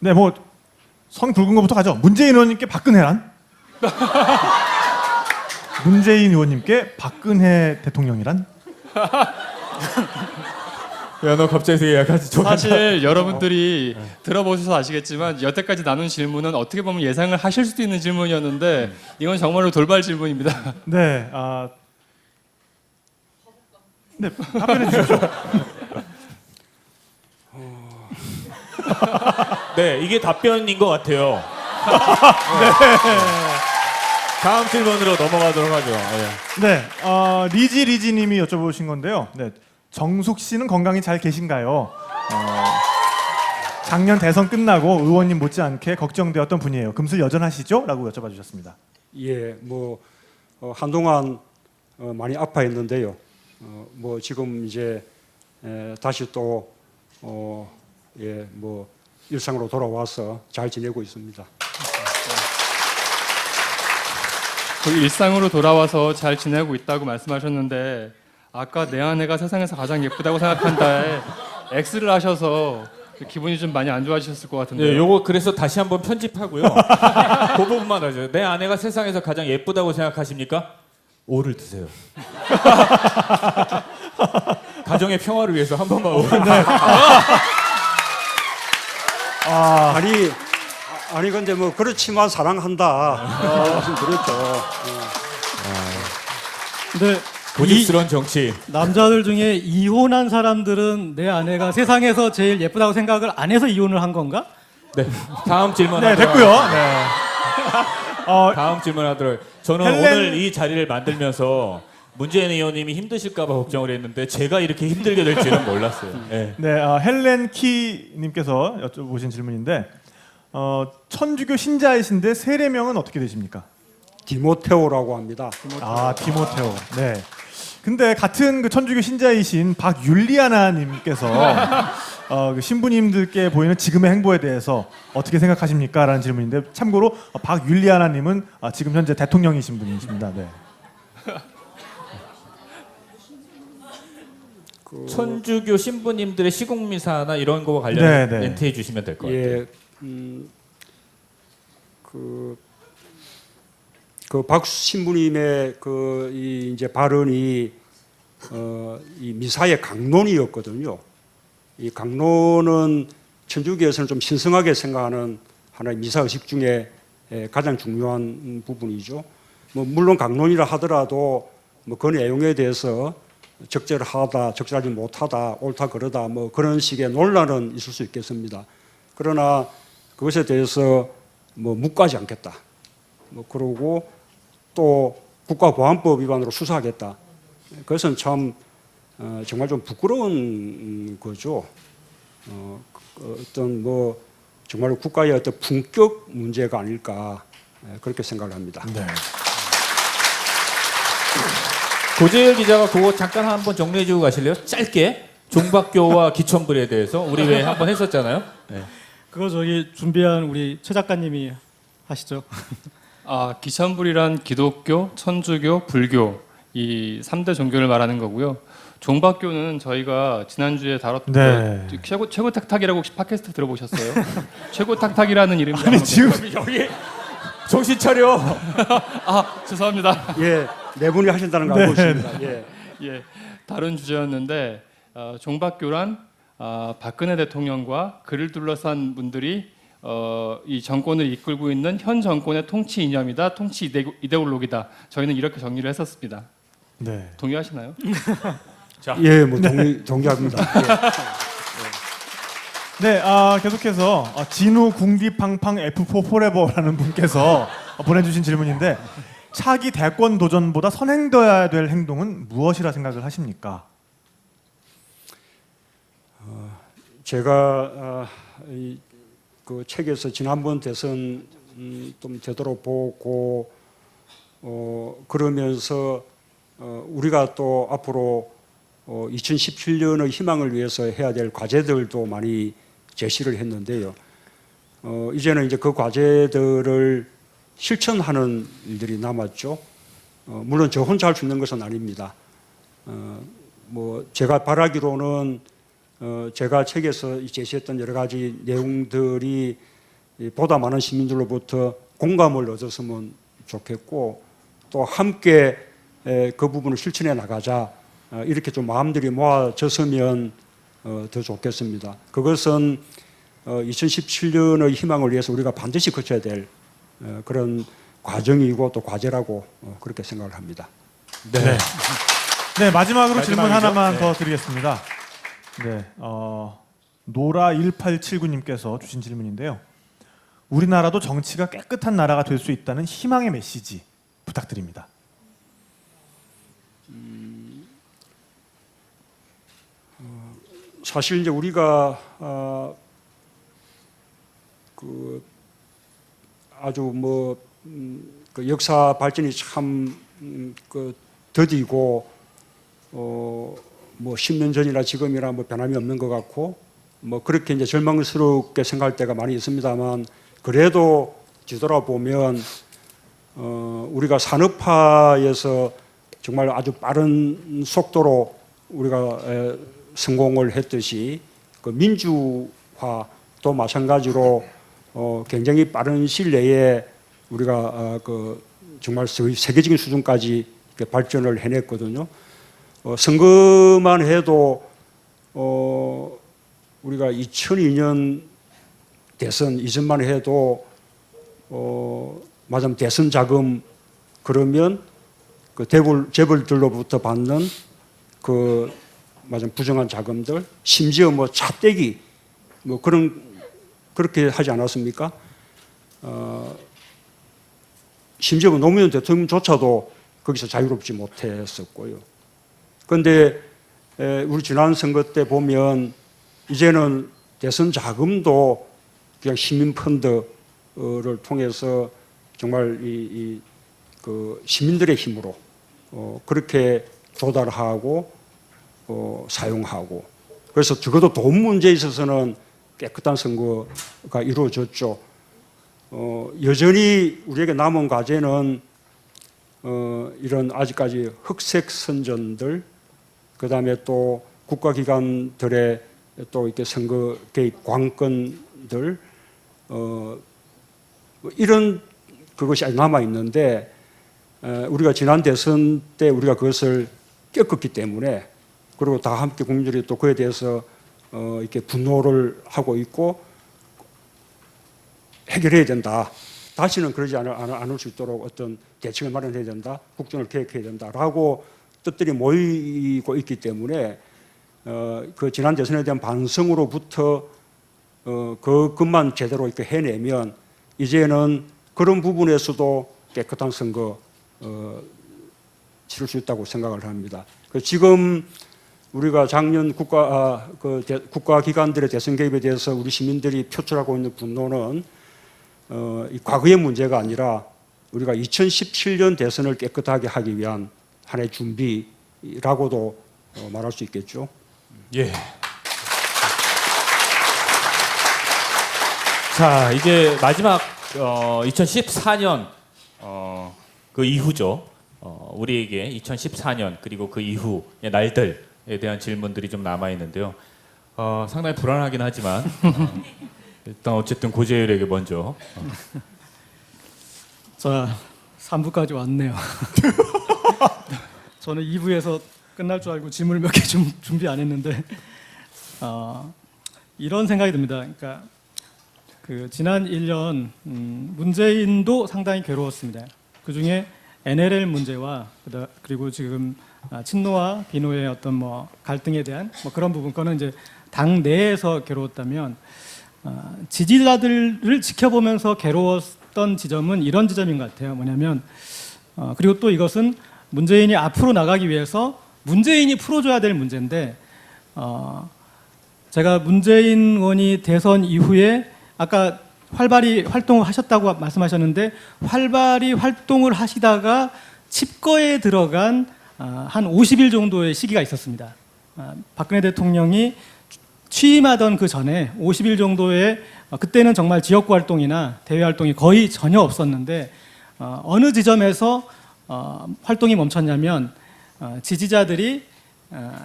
네, 뭐 선 굵은 것부터 가죠. 문재인 의원님께 박근혜란? 문재인 의원님께 박근혜 대통령이란? 야, 너 갑자기 약간 사실 여러분들이 들어보셔서 아시겠지만 여태까지 나눈 질문은 어떻게 보면 예상을 하실 수도 있는 질문이었는데 이건 정말로 돌발 질문입니다. 네, 네, 답변해 주십시오. 네, 이게 답변인 것 같아요. 네. 다음 질문으로 넘어가도록 하죠. 네, 리지님이 여쭤보신 건데요. 네, 정숙 씨는 건강히 잘 계신가요? 작년 대선 끝나고 의원님 못지않게 걱정되었던 분이에요. 금슬 여전하시죠? 라고 여쭤봐 주셨습니다. 예, 한동안 많이 아파했는데요. 지금 이제 다시 또 일상으로 돌아와서 잘 지내고 있습니다. 그 일상으로 돌아와서 잘 지내고 있다고 말씀하셨는데 아까 내 아내가 세상에서 가장 예쁘다고 생각한다에 X를 하셔서 기분이 좀 많이 안 좋아지셨을 것 같은데요. 네, 요거 그래서 다시 한번 편집하고요. 그 부분만 하죠. 내 아내가 세상에서 가장 예쁘다고 생각하십니까? O를 드세요. 가정의 평화를 위해서 한 번만 오. 아니 근데 그렇지만 사랑한다. 무슨 그랬죠. 근데 고집스러운 정치. 남자들 중에 이혼한 사람들은 내 아내가 세상에서 제일 예쁘다고 생각을 안 해서 이혼을 한 건가? 네, 다음 질문. 네, 됐고요. 네. 다음 질문하도록. 저는 오늘 이 자리를 만들면서 문재인 의원님이 힘드실까봐 걱정을 했는데 제가 이렇게 힘들게 될 줄은 몰랐어요. 네. 네, 헬렌 키님께서 여쭤보신 질문인데 천주교 신자이신데 세례명은 어떻게 되십니까? 디모테오라고 합니다. 디모테오. 네. 근데 같은 그 천주교 신자이신 박율리아나님께서 그 신부님들께 보이는 지금의 행보에 대해서 어떻게 생각하십니까? 라는 질문인데 참고로 박율리아나님은 지금 현재 대통령이신 분이십니다. 네. 천주교 신부님들의 시국미사나 이런 거와 관련해 멘트해 주시면 될 것 같아요. 예, 박 신부님의 이제 발언이 이 미사의 강론이었거든요. 이 강론은 천주교에서는 좀 신성하게 생각하는 하나의 미사 의식 중에 가장 중요한 부분이죠. 물론 강론이라 하더라도 그 내용에 대해서 적절하다, 적절하지 못하다, 옳다 그러다 그런 식의 논란은 있을 수 있겠습니다. 그러나 그것에 대해서 묵과하지 않겠다. 그러고 또 국가보안법 위반으로 수사하겠다. 그것은 참 정말 좀 부끄러운 거죠. 어떤 정말 국가의 어떤 품격 문제가 아닐까 그렇게 생각을 합니다. 네. 고재열 기자가 그거 잠깐 한번 정리해주고 가실래요? 짧게 종박교와 기천불에 대해서 우리 왜 한번 했었잖아요. 네. 그거 저기 준비한 우리 최 작가님이 하시죠. 기천불이란 기독교, 천주교, 불교 이 3대 종교를 말하는 거고요. 종박교는 저희가 지난주에 다뤘던 최고 탁탁이라고 혹시 팟캐스트 들어보셨어요? 최고 탁탁이라는 이름이 아니 지금 여기 정신 차려. 죄송합니다. 예, 네 분이 하신다는 거 알고 있습니다. 예. 다른 주제였는데 종박교란 박근혜 대통령과 그를 둘러싼 분들이 이 정권을 이끌고 있는 현 정권의 통치 이념이다, 통치 이데올로기다. 저희는 이렇게 정리를 했었습니다. 네. 동의하시나요? 예, 동의합니다. 예. 네, 계속해서 진우 궁디팡팡 F4 포레버라는 분께서 보내주신 질문인데 차기 대권 도전보다 선행되어야 될 행동은 무엇이라 생각을 하십니까? 제가 그 책에서 지난번 대선 좀 되돌아보고 그러면서 우리가 또 앞으로 2017년의 희망을 위해서 해야 될 과제들도 많이 제시를 했는데요. 이제는 이제 그 과제들을 실천하는 일들이 남았죠. 물론 저 혼자 할 수 있는 것은 아닙니다. 뭐 제가 바라기로는 제가 책에서 제시했던 여러 가지 내용들이 보다 많은 시민들로부터 공감을 얻었으면 좋겠고 또 함께 그 부분을 실천해 나가자 이렇게 좀 마음들이 모아졌으면 더 좋겠습니다. 그것은 2017년의 희망을 위해서 우리가 반드시 거쳐야 될 그런 과정이고 또 과제라고 그렇게 생각을 합니다. 네. 네, 마지막으로 질문 마지막이죠? 하나만 네. 더 드리겠습니다. 네, 노라 1879님께서 주신 질문인데요. 우리나라도 정치가 깨끗한 나라가 될 수 있다는 희망의 메시지 부탁드립니다. 사실 이제 우리가 그 아주 그 역사 발전이 참 그 더디고 뭐 10년 전이나 지금이나 뭐 변함이 없는 것 같고 뭐 그렇게 이제 절망스럽게 생각할 때가 많이 있습니다만 그래도 뒤돌아보면 우리가 산업화에서 정말 아주 빠른 속도로 우리가 성공을 했듯이 그 민주화도 마찬가지로 굉장히 빠른 시일 내에 우리가 그 정말 세계적인 수준까지 이렇게 발전을 해냈거든요. 선거만 해도 우리가 2002년 대선 이전만 해도 맞으면 대선 자금 그러면 그 재벌들로부터 받는 그 맞으면 부정한 자금들 심지어 뭐 차떼기 뭐 그렇게 하지 않았습니까? 심지어 노무현 대통령조차도 거기서 자유롭지 못했었고요. 그런데 우리 지난 선거 때 보면 이제는 대선 자금도 그냥 시민 펀드를 통해서 정말 그 시민들의 힘으로 그렇게 조달하고 사용하고 그래서 적어도 돈 문제에 있어서는 깨끗한 선거가 이루어졌죠. 여전히 우리에게 남은 과제는 이런 아직까지 흑색 선전들, 그 다음에 또 국가기관들의 또 이렇게 선거 개입 관건들, 이런 그것이 아직 남아 있는데 우리가 지난 대선 때 우리가 그것을 꺾었기 때문에 그리고 다 함께 국민들이 또 그에 대해서 이렇게 분노를 하고 있고 해결해야 된다. 다시는 그러지 않을 수 있도록 어떤 대책을 마련해야 된다. 국정을 계획해야 된다라고 뜻들이 모이고 있기 때문에 그 지난 대선에 대한 반성으로부터 그것만 제대로 이렇게 해내면 이제는 그런 부분에서도 깨끗한 선거 치를 수 있다고 생각을 합니다. 지금 우리가 작년 국가기관들의 대선 개입에 대해서 우리 시민들이 표출하고 있는 분노는 이 과거의 문제가 아니라 우리가 2017년 대선을 깨끗하게 하기 위한 하나의 준비라고도 말할 수 있겠죠. 예. 자, 이제 마지막 2014년 그 이후죠. 우리에게 2014년 그리고 그 이후의 날들에 대한 질문들이 좀 남아 있는데요. 상당히 불안하긴 하지만 일단 어쨌든 고재열에게 먼저. 자, 3부까지 왔네요. 저는 2부에서 끝날 줄 알고 질문을 몇 개 준비 안 했는데 이런 생각이 듭니다. 그러니까 그 지난 1년 문재인도 상당히 괴로웠습니다. 그 중에 NLL 문제와 그리고 지금 친노와 비노의 어떤 뭐 갈등에 대한 뭐 그런 부분 거는 이제 당 내에서 괴로웠다면 지지자들을 지켜보면서 괴로웠던 지점은 이런 지점인 것 같아요. 뭐냐면 그리고 또 이것은 문재인이 앞으로 나가기 위해서 문재인이 풀어줘야 될 문제인데 제가 문재인 의원이 대선 이후에 아까 활발히 활동을 하셨다고 말씀하셨는데 활발히 활동을 하시다가 칩거에 들어간 한 50일 정도의 시기가 있었습니다. 박근혜 대통령이 취임하던 그 전에 50일 정도의 그때는 정말 지역구 활동이나 대외 활동이 거의 전혀 없었는데 어느 지점에서 활동이 멈췄냐면 지지자들이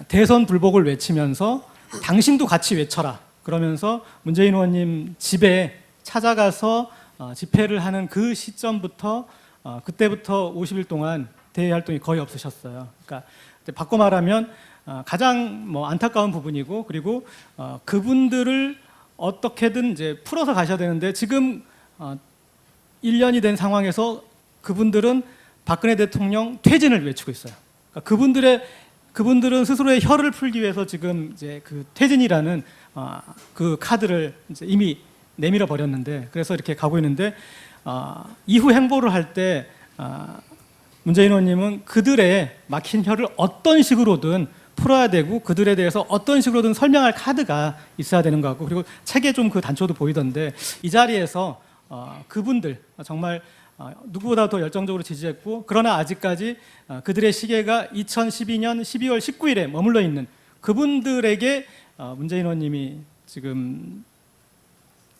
대선 불복을 외치면서 당신도 같이 외쳐라 그러면서 문재인 의원님 집에 찾아가서 집회를 하는 그 시점부터 그때부터 50일 동안 대외 활동이 거의 없으셨어요. 그러니까 바꿔 말하면 가장 뭐 안타까운 부분이고 그리고 그분들을 어떻게든 이제 풀어서 가셔야 되는데 지금 1년이 된 상황에서 그분들은 박근혜 대통령 퇴진을 외치고 있어요. 그러니까 그분들은 스스로의 혀를 풀기 위해서 지금 이제 그 퇴진이라는 그 카드를 이제 이미 내밀어 버렸는데 그래서 이렇게 가고 있는데 이후 행보를 할 때 문재인 의원님은 그들의 막힌 혀를 어떤 식으로든 풀어야 되고 그들에 대해서 어떤 식으로든 설명할 카드가 있어야 되는 것 같고 그리고 책에 좀 그 단초도 보이던데 이 자리에서 그분들 정말 누구보다 더 열정적으로 지지했고 그러나 아직까지 그들의 시계가 2012년 12월 19일에 머물러 있는 그분들에게 문재인 의원님이 지금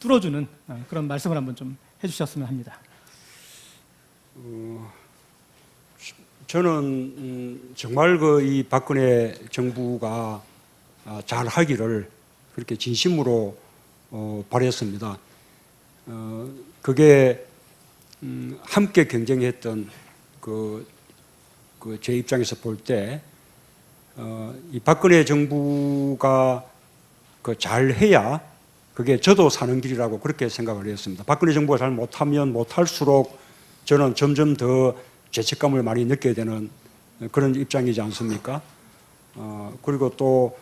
뚫어주는 그런 말씀을 한번 좀 해주셨으면 합니다. 저는 정말 이 박근혜 정부가 잘 하기를 그렇게 진심으로 바랬습니다. 그게 함께 경쟁했던 제 입장에서 볼 때 이 박근혜 정부가 잘 해야 그게 저도 사는 길이라고 그렇게 생각을 했습니다. 박근혜 정부가 잘 못하면 못할수록 저는 점점 더 죄책감을 많이 느껴야 되는 그런 입장이지 않습니까? 그리고 또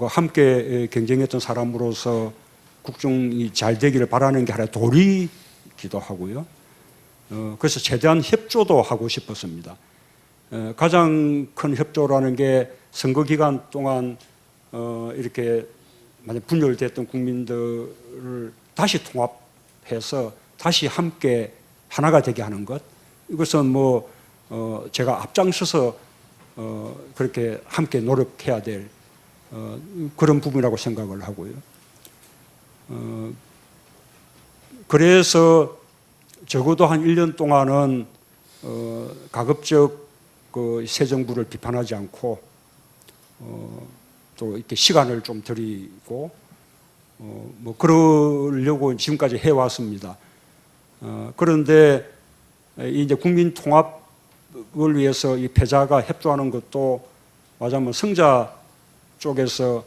함께 경쟁했던 사람으로서 국정이 잘 되기를 바라는 게 하나의 도리기도 하고요. 그래서 최대한 협조도 하고 싶었습니다. 가장 큰 협조라는 게 선거 기간 동안 이렇게 만약 분열됐던 국민들을 다시 통합해서 다시 함께 하나가 되게 하는 것. 이것은 제가 앞장서서 그렇게 함께 노력해야 될 그런 부분이라고 생각을 하고요. 그래서 적어도 한 1년 동안은 가급적 새 정부를 비판하지 않고 또 이렇게 시간을 좀 들이고 그러려고 지금까지 해왔습니다. 그런데 이제 국민 통합을 위해서 이 패자가 협조하는 것도 말하자면 승자 쪽에서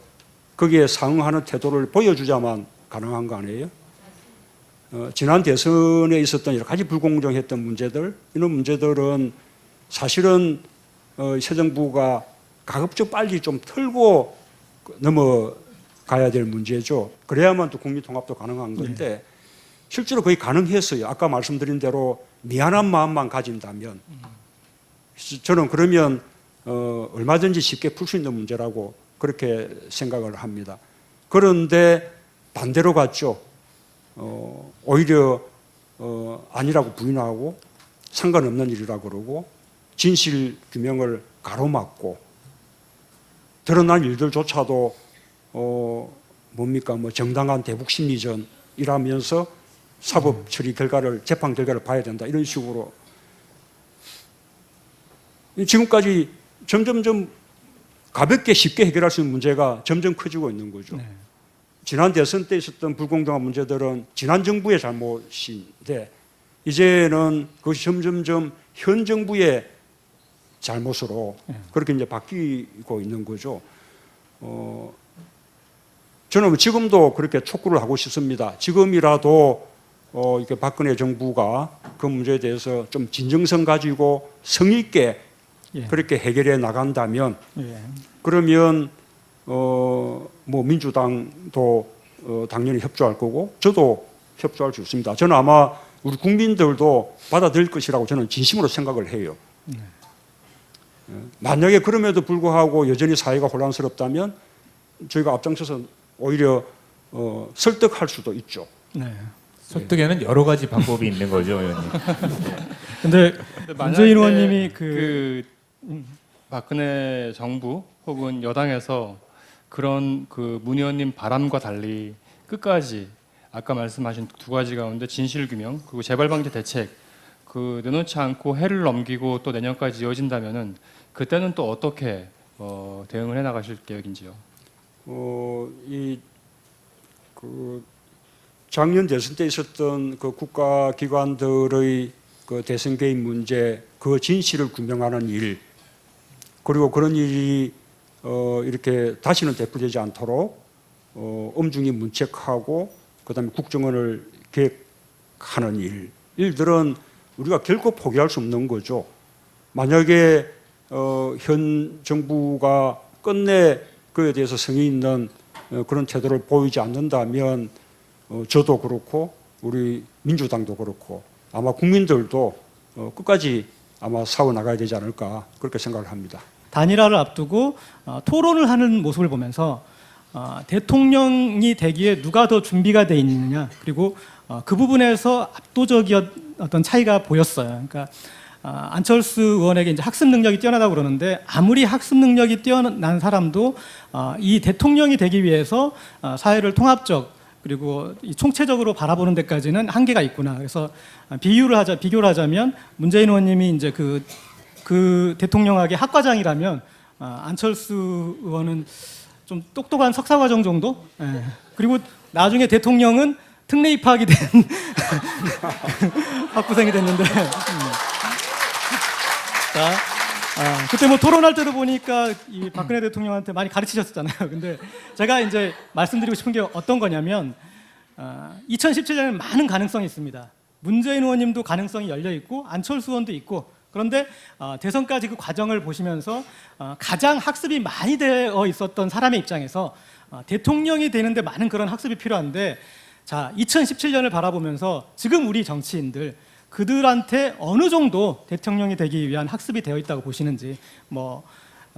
거기에 상응하는 태도를 보여주자만 가능한 거 아니에요? 지난 대선에 있었던 여러 가지 불공정했던 문제들, 이런 문제들은 사실은 새 정부가 가급적 빨리 좀 털고 넘어가야 될 문제죠. 그래야만 또 국민 통합도 가능한 건데 실제로 거의 가능했어요. 아까 말씀드린 대로 미안한 마음만 가진다면 저는 그러면 얼마든지 쉽게 풀 수 있는 문제라고 그렇게 생각을 합니다. 그런데 반대로 갔죠. 오히려 아니라고 부인하고 상관없는 일이라고 그러고 진실 규명을 가로막고 드러난 일들조차도 정당한 대북 심리전이라면서 사법 처리 결과를 재판 결과를 봐야 된다 이런 식으로 지금까지 점점점 가볍게 쉽게 해결할 수 있는 문제가 점점 커지고 있는 거죠. 네. 지난 대선 때 있었던 불공정한 문제들은 지난 정부의 잘못인데 이제는 그것이 점점점 현 정부의 잘못으로 그렇게 이제 바뀌고 있는 거죠. 저는 지금도 그렇게 촉구를 하고 싶습니다. 지금이라도 이렇게 박근혜 정부가 그 문제에 대해서 좀 진정성 가지고 성의 있게 그렇게 해결해 나간다면 그러면 뭐 민주당도 당연히 협조할 거고 저도 협조할 수 있습니다. 저는 아마 우리 국민들도 받아들일 것이라고 저는 진심으로 생각을 해요. 만약에 그럼에도 불구하고 여전히 사회가 혼란스럽다면 저희가 앞장서서 오히려 설득할 수도 있죠. 네. 설득에는 여러 가지 방법이 있는 거죠, 의원님. 근데 근데 문재인 만약에 의원님이 박근혜 정부 혹은 여당에서 그런 그 문 의원님 바람과 달리 끝까지 아까 말씀하신 두 가지 가운데 진실규명 그리고 재발방지 대책 그 내놓지 않고 해를 넘기고 또 내년까지 이어진다면은 그때는 또 어떻게 대응을 해 나가실 계획인지요? 그 작년 대선 때 있었던 그 국가기관들의 그 대선 개입 문제, 그 진실을 규명하는 일, 그리고 그런 일이 이렇게 다시는 되풀이되지 않도록 엄중히 문책하고 그다음에 국정원을 개혁하는 일들은 우리가 결코 포기할 수 없는 거죠. 만약에 현 정부가 끝내 그에 대해서 성의 있는 그런 태도를 보이지 않는다면 저도 그렇고 우리 민주당도 그렇고 아마 국민들도 끝까지 아마 싸워 나가야 되지 않을까 그렇게 생각을 합니다. 단일화를 앞두고 토론을 하는 모습을 보면서 대통령이 되기에 누가 더 준비가 돼 있느냐 그리고 그 부분에서 압도적이었던 차이가 보였어요. 그러니까 안철수 의원에게 이제 학습 능력이 뛰어나다고 그러는데 아무리 학습 능력이 뛰어난 사람도 이 대통령이 되기 위해서 사회를 통합적 그리고 이 총체적으로 바라보는 데까지는 한계가 있구나. 그래서 비교를 하자면 문재인 의원님이 이제 그 대통령에게 학과장이라면 안철수 의원은 좀 똑똑한 석사과정 정도? 예. 그리고 나중에 대통령은 특례 입학이 된 학부생이 됐는데 자, 그때 뭐 토론할 때도 보니까 이 박근혜 대통령한테 많이 가르치셨잖아요. 근데 제가 이제 말씀드리고 싶은 게 어떤 거냐면 2017년에는 많은 가능성이 있습니다. 문재인 의원님도 가능성이 열려 있고 안철수 의원도 있고 그런데 대선까지 그 과정을 보시면서 가장 학습이 많이 되어 있었던 사람의 입장에서 대통령이 되는데 많은 그런 학습이 필요한데 자 2017년을 바라보면서 지금 우리 정치인들 그들한테 어느 정도 대통령이 되기 위한 학습이 되어 있다고 보시는지 뭐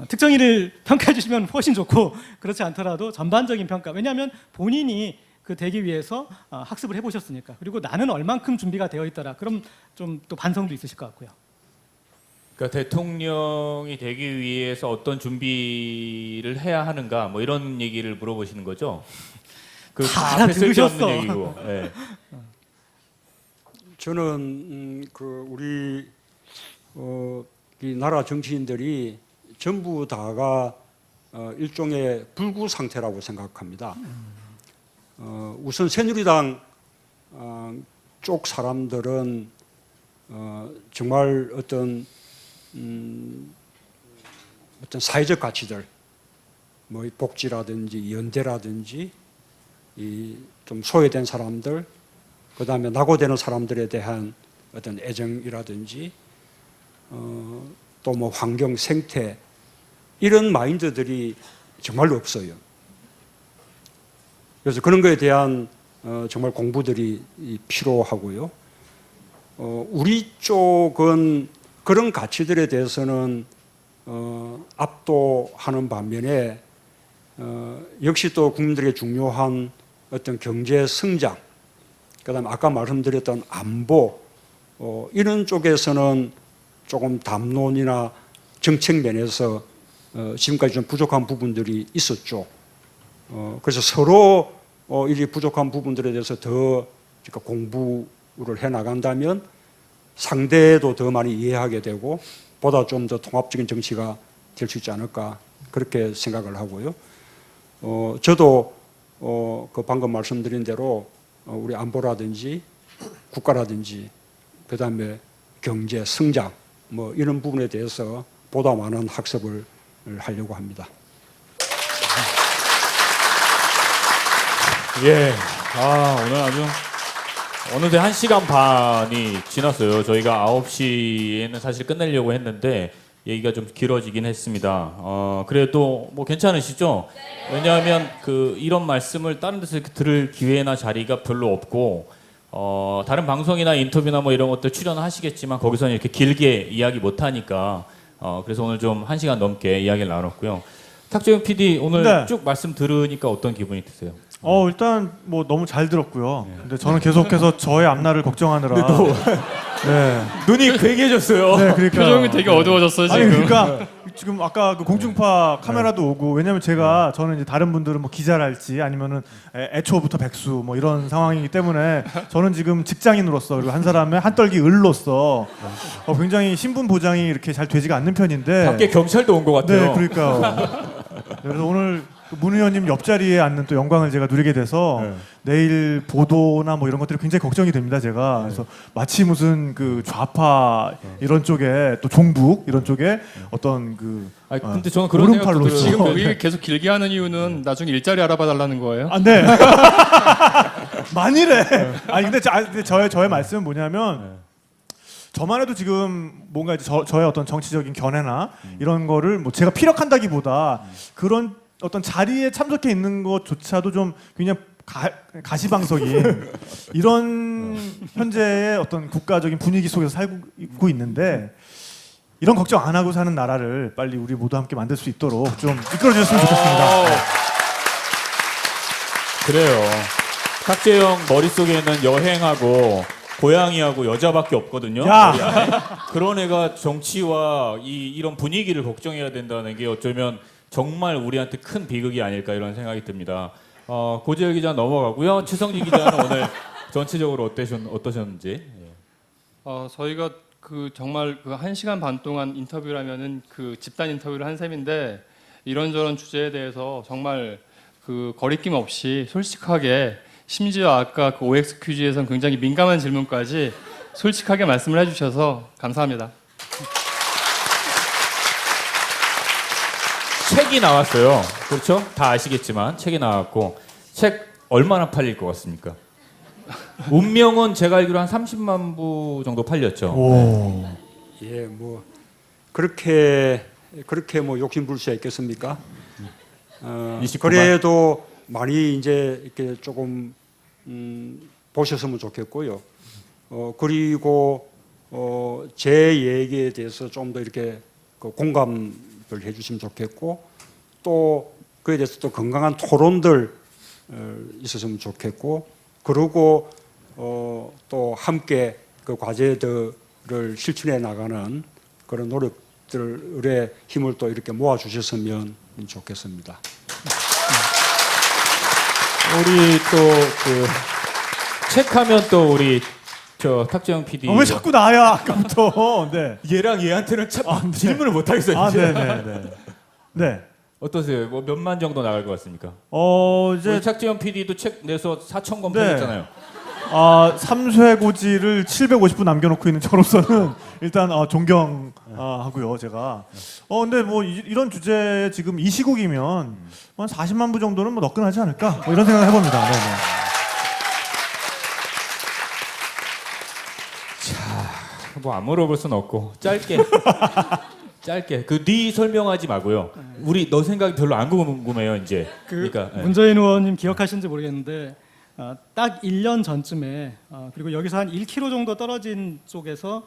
특정인을 평가해 주시면 훨씬 좋고 그렇지 않더라도 전반적인 평가 왜냐하면 본인이 그 되기 위해서 학습을 해보셨으니까 그리고 나는 얼만큼 준비가 되어 있더라 그럼 좀 또 반성도 있으실 것 같고요. 그러니까 대통령이 되기 위해서 어떤 준비를 해야 하는가 뭐 이런 얘기를 물어보시는 거죠? 다 앞에 쓸데없는 알아들으셨어. 얘기고. 네. 저는 우리 이 나라 정치인들이 전부 다가 일종의 불구 상태라고 생각합니다. 우선 새누리당 쪽 사람들은 정말 어떤 사회적 가치들, 뭐 복지라든지 연대라든지 이 좀 소외된 사람들, 그 다음에 낙오되는 사람들에 대한 어떤 애정이라든지 또 뭐 환경, 생태 이런 마인드들이 정말로 없어요. 그래서 그런 거에 대한 정말 공부들이 필요하고요. 우리 쪽은 그런 가치들에 대해서는 압도하는 반면에 역시 또 국민들에게 중요한 어떤 경제 성장, 그다음에 아까 말씀드렸던 안보 이런 쪽에서는 조금 담론이나 정책 면에서 지금까지 좀 부족한 부분들이 있었죠. 그래서 서로 이 부족한 부분들에 대해서 더 공부를 해 나간다면 상대도 더 많이 이해하게 되고 보다 좀 더 통합적인 정치가 될 수 있지 않을까 그렇게 생각을 하고요. 저도 그 방금 말씀드린 대로 우리 안보라든지 국가라든지 그다음에 경제 성장 뭐 이런 부분에 대해서 보다 많은 학습을 하려고 합니다. 예. 오늘 아주 어느새 1시간 반이 지났어요. 저희가 9시에는 사실 끝내려고 했는데 얘기가 좀 길어지긴 했습니다. 그래도 뭐 괜찮으시죠? 왜냐하면 이런 말씀을 다른 데서 이렇게 들을 기회나 자리가 별로 없고 다른 방송이나 인터뷰나 뭐 이런 것들 출연하시겠지만 거기서는 이렇게 길게 이야기 못 하니까 그래서 오늘 좀 1시간 넘게 이야기를 나눴고요. 탁재영 PD 오늘 네. 쭉 말씀 들으니까 어떤 기분이 드세요? 일단 뭐 너무 잘 들었고요. 근데 저는 계속해서 저의 앞날을 걱정하느라 네. 눈이 괴개졌어요. 네, 그러니까 표정이 되게 어두워졌어요 아니 지금. 그러니까 지금 아까 그 공중파 카메라도 오고 왜냐면 제가 저는 이제 다른 분들은 뭐 기자랄지 아니면은 애초부터 백수 뭐 이런 상황이기 때문에 저는 지금 직장인으로서 그리고 한 사람의 한떨기 을로서 굉장히 신분 보장이 이렇게 잘 되지가 않는 편인데 밖에 경찰도 온 것 같아요. 네, 그러니까요. 그래서 오늘 문 의원님 옆자리에 앉는 또 영광을 제가 누리게 돼서 내일 보도나 뭐 이런 것들이 굉장히 걱정이 됩니다. 제가 그래서 마치 무슨 그 좌파 이런 쪽에 또 종북 이런 쪽에 어떤 그 아니, 근데 저는 그런 생각도 오른팔로서 들어요. 지금 거기 계속 길게 하는 이유는 나중에 일자리 알아봐 달라는 거예요. 아, 네. 만일에 아니 근데 저의 말씀은 뭐냐면 저만 해도 지금 뭔가 이제 저의 어떤 정치적인 견해나 이런 거를 뭐 제가 피력한다기보다 그런 어떤 자리에 참석해 있는 것조차도 좀 그냥 가시방석인 이런 현재의 어떤 국가적인 분위기 속에서 살고 있는데 이런 걱정 안 하고 사는 나라를 빨리 우리 모두 함께 만들 수 있도록 좀 이끌어주셨으면 좋겠습니다. 그래요. 탁재영 머릿속에는 여행하고 고양이하고 여자밖에 없거든요. 야! 그런 애가 정치와 이런 분위기를 걱정해야 된다는 게 어쩌면 정말 우리한테 큰 비극이 아닐까 이런 생각이 듭니다. 고재열 기자 넘어가고요. 최성진 기자는 오늘 전체적으로 어떠셨는지. 저희가 정말 1시간 반 동안 인터뷰를 하면은 집단 인터뷰를 한 셈인데 이런저런 주제에 대해서 정말 거리낌 없이 솔직하게 심지어 아까 OX 퀴즈에선 굉장히 민감한 질문까지 솔직하게 말씀을 해주셔서 감사합니다. 책이 나왔어요. 그렇죠? 다 아시겠지만 책이 나왔고 책 얼마나 팔릴 것 같습니까? 운명은 제가 알기로 한 30만 부 정도 팔렸죠. 오. 예, 뭐 그렇게 뭐 욕심 부릴 수 있겠습니까? 29만. 그래도 많이 이제 이렇게 조금 보셨으면 좋겠고요. 그리고 제 얘기에 대해서 좀 더 이렇게 공감을 해주시면 좋겠고 또 그에 대해서 또 건강한 토론들 있었으면 좋겠고 그리고 또 함께 그 과제들을 실천해 나가는 그런 노력들의 힘을 또 이렇게 모아 주셨으면 좋겠습니다. 우리 또 책하면 또 우리 탁재영 PD 왜 자꾸 나야 아까부터? 네. 얘랑 얘한테는 참 질문을 못 하겠어요. 아, 이제. 네네네. 네. 어떠세요? 뭐 몇만 정도 나갈 것 같습니까? 이제 우리 탁재영 PD도 책 내서 4,000권 네. 팔렸잖아요. 3쇄고지를 750부 남겨놓고 있는 저로서는 일단 존경하고요 제가. 근데 뭐 이런 주제 지금 이 시국이면 한 40만 부 정도는 뭐 너끈하지 않을까? 뭐 이런 생각을 해봅니다. 네네. 뭐 안 물어볼 순 없고 짧게 네 설명하지 마고요. 우리 너 생각이 별로 안 궁금해요 이제. 그러니까 예. 문재인 의원님 기억하시는지 모르겠는데 딱 1년 전쯤에 그리고 여기서 한 1km 정도 떨어진 쪽에서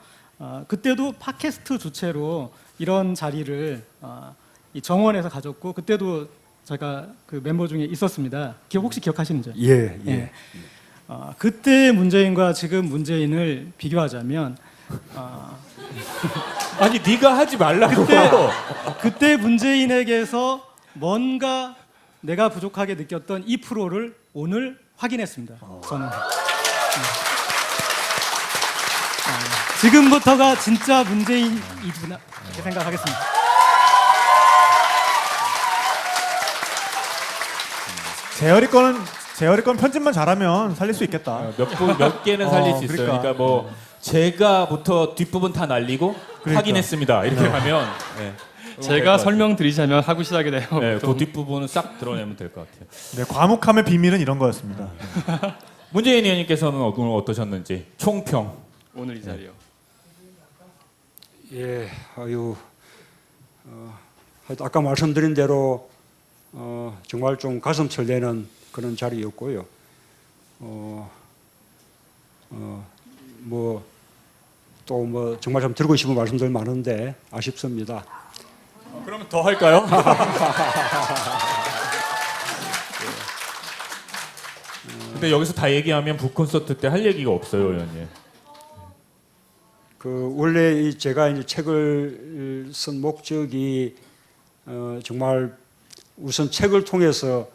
그때도 팟캐스트 주최로 이런 자리를 이 정원에서 가졌고 그때도 제가 그 멤버 중에 있었습니다. 혹시 기억하시는지? 예. 그때 문재인과 지금 문재인을 비교하자면 아니 네가 하지 말라고. 그때 문재인에게서 뭔가 내가 부족하게 느꼈던 2%를 오늘 확인했습니다. 저는 지금부터가 진짜 문재인이구나 이렇게 생각하겠습니다. 재열이 건 편집만 잘하면 살릴 수 있겠다. 몇 개는 살릴 수 있어요. 그러니까. 그러니까 뭐 제가부터 뒷부분 다 날리고 확인했습니다. 이렇게 하면 제가 설명드리자면 하고 시작이 돼요. 그 뒷부분은 싹 드러내면 될 것 같아요. 네, 과묵함의 비밀은 이런 거였습니다. 문재인 의원님께서는 오늘 어떠셨는지 총평. 오늘 이 자리요. 예, 아유 하여튼 아까 말씀드린 대로 정말 좀 가슴 설레는 그런 자리였고요. 또 뭐 정말 좀 드리고 싶은 말씀들 많은데 아쉽습니다. 그러면 더 할까요? 근데 여기서 다 얘기하면 북콘서트 때 할 얘기가 없어요, 의원님. 원래 제가 이제 책을 쓴 목적이 정말 우선 책을 통해서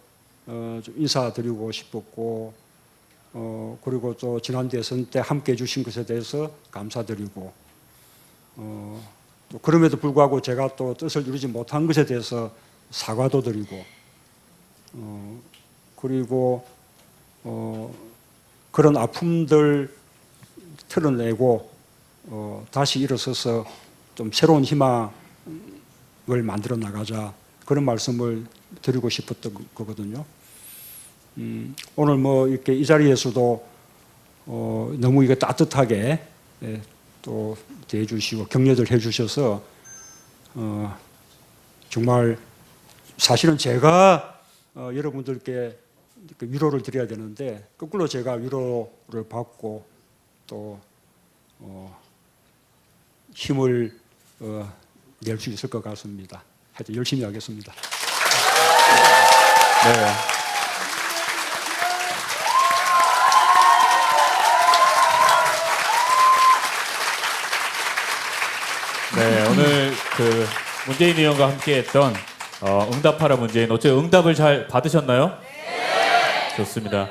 좀 인사드리고 싶었고 그리고 또 지난 대선 때 함께 해주신 것에 대해서 감사드리고 또 그럼에도 불구하고 제가 또 뜻을 이루지 못한 것에 대해서 사과도 드리고 그리고 그런 아픔들 털어내고 다시 일어서서 좀 새로운 희망을 만들어 나가자 그런 말씀을 드리고 싶었던 거거든요. 오늘 뭐 이렇게 이 자리에서도 너무 이게 따뜻하게 또 대해주시고 격려들 해주셔서 정말 사실은 제가 여러분들께 위로를 드려야 되는데 거꾸로 제가 위로를 받고 또 힘을 낼 수 있을 것 같습니다. 하여튼 열심히 하겠습니다. 네. 네, 오늘 그 문재인 의원과 함께했던 응답하라 문재인 어째 응답을 잘 받으셨나요? 네. 좋습니다.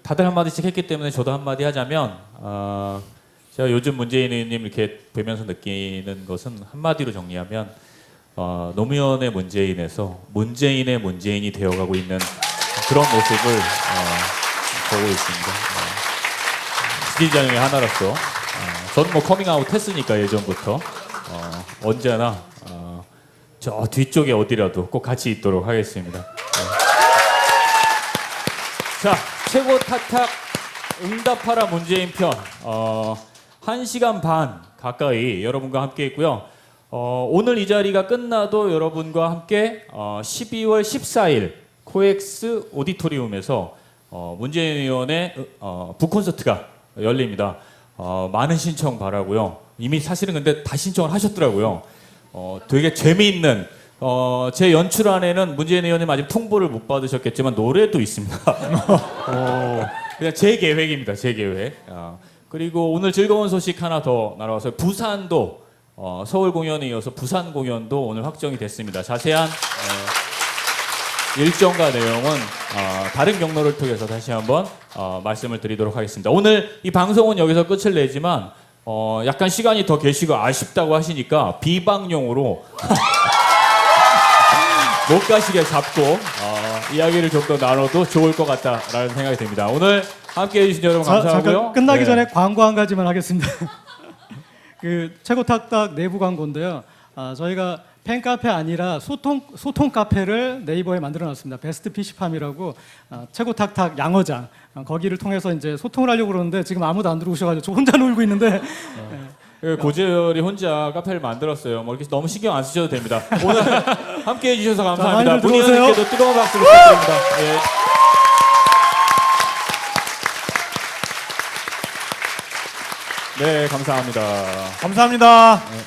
다들 한마디씩 했기 때문에 저도 한마디 하자면 제가 요즘 문재인 의원님 이렇게 뵈면서 느끼는 것은 한마디로 정리하면 노무현의 문재인에서 문재인의 문재인이 되어가고 있는 그런 모습을 보고 있습니다. 지지자의 하나로서 저는 뭐 커밍아웃 했으니까 예전부터 언제나 저 뒤쪽에 어디라도 꼭 같이 있도록 하겠습니다. 자, 최고 탁탁 응답하라 문재인 편 1시간 반 가까이 여러분과 함께 했고요. 오늘 이 자리가 끝나도 여러분과 함께 12월 14일 코엑스 오디토리움에서 문재인 의원의 북콘서트가 열립니다. 많은 신청 바라고요. 이미 사실은 근데 다 신청을 하셨더라고요. 되게 재미있는 제 연출안에는 문재인 의원님 아직 통보를 못 받으셨겠지만 노래도 있습니다. 그냥 제 계획입니다. 제 계획. 그리고 오늘 즐거운 소식 하나 더 날아와서 부산도 서울 공연에 이어서 부산 공연도 오늘 확정이 됐습니다. 자세한 일정과 내용은 다른 경로를 통해서 다시 한번 말씀을 드리도록 하겠습니다. 오늘 이 방송은 여기서 끝을 내지만 약간 시간이 더 계시고 아쉽다고 하시니까 비방용으로 못 가시게 잡고 이야기를 좀 더 나눠도 좋을 것 같다라는 생각이 듭니다. 오늘 함께해 주신 여러분 감사하고요. 잠깐 끝나기 네. 전에 광고 한 가지만 하겠습니다. 최고 탁탁 내부 광고인데요. 저희가 팬카페 아니라 소통 카페를 네이버에 만들어놨습니다. 베스트 PC팜이라고 최고 탁탁 양어장 거기를 통해서 이제 소통을 하려고 그러는데 지금 아무도 안 들어오셔가지고 저 혼자 놀고 있는데. 고재열이 혼자 카페를 만들었어요. 뭐 이렇게 너무 신경 안 쓰셔도 됩니다. 오늘 함께해 주셔서 감사합니다. 많이들 문희 들어오세요. 의원님께도 뜨거운 박수 부탁드립니다. 예. 네, 감사합니다. 감사합니다. 네.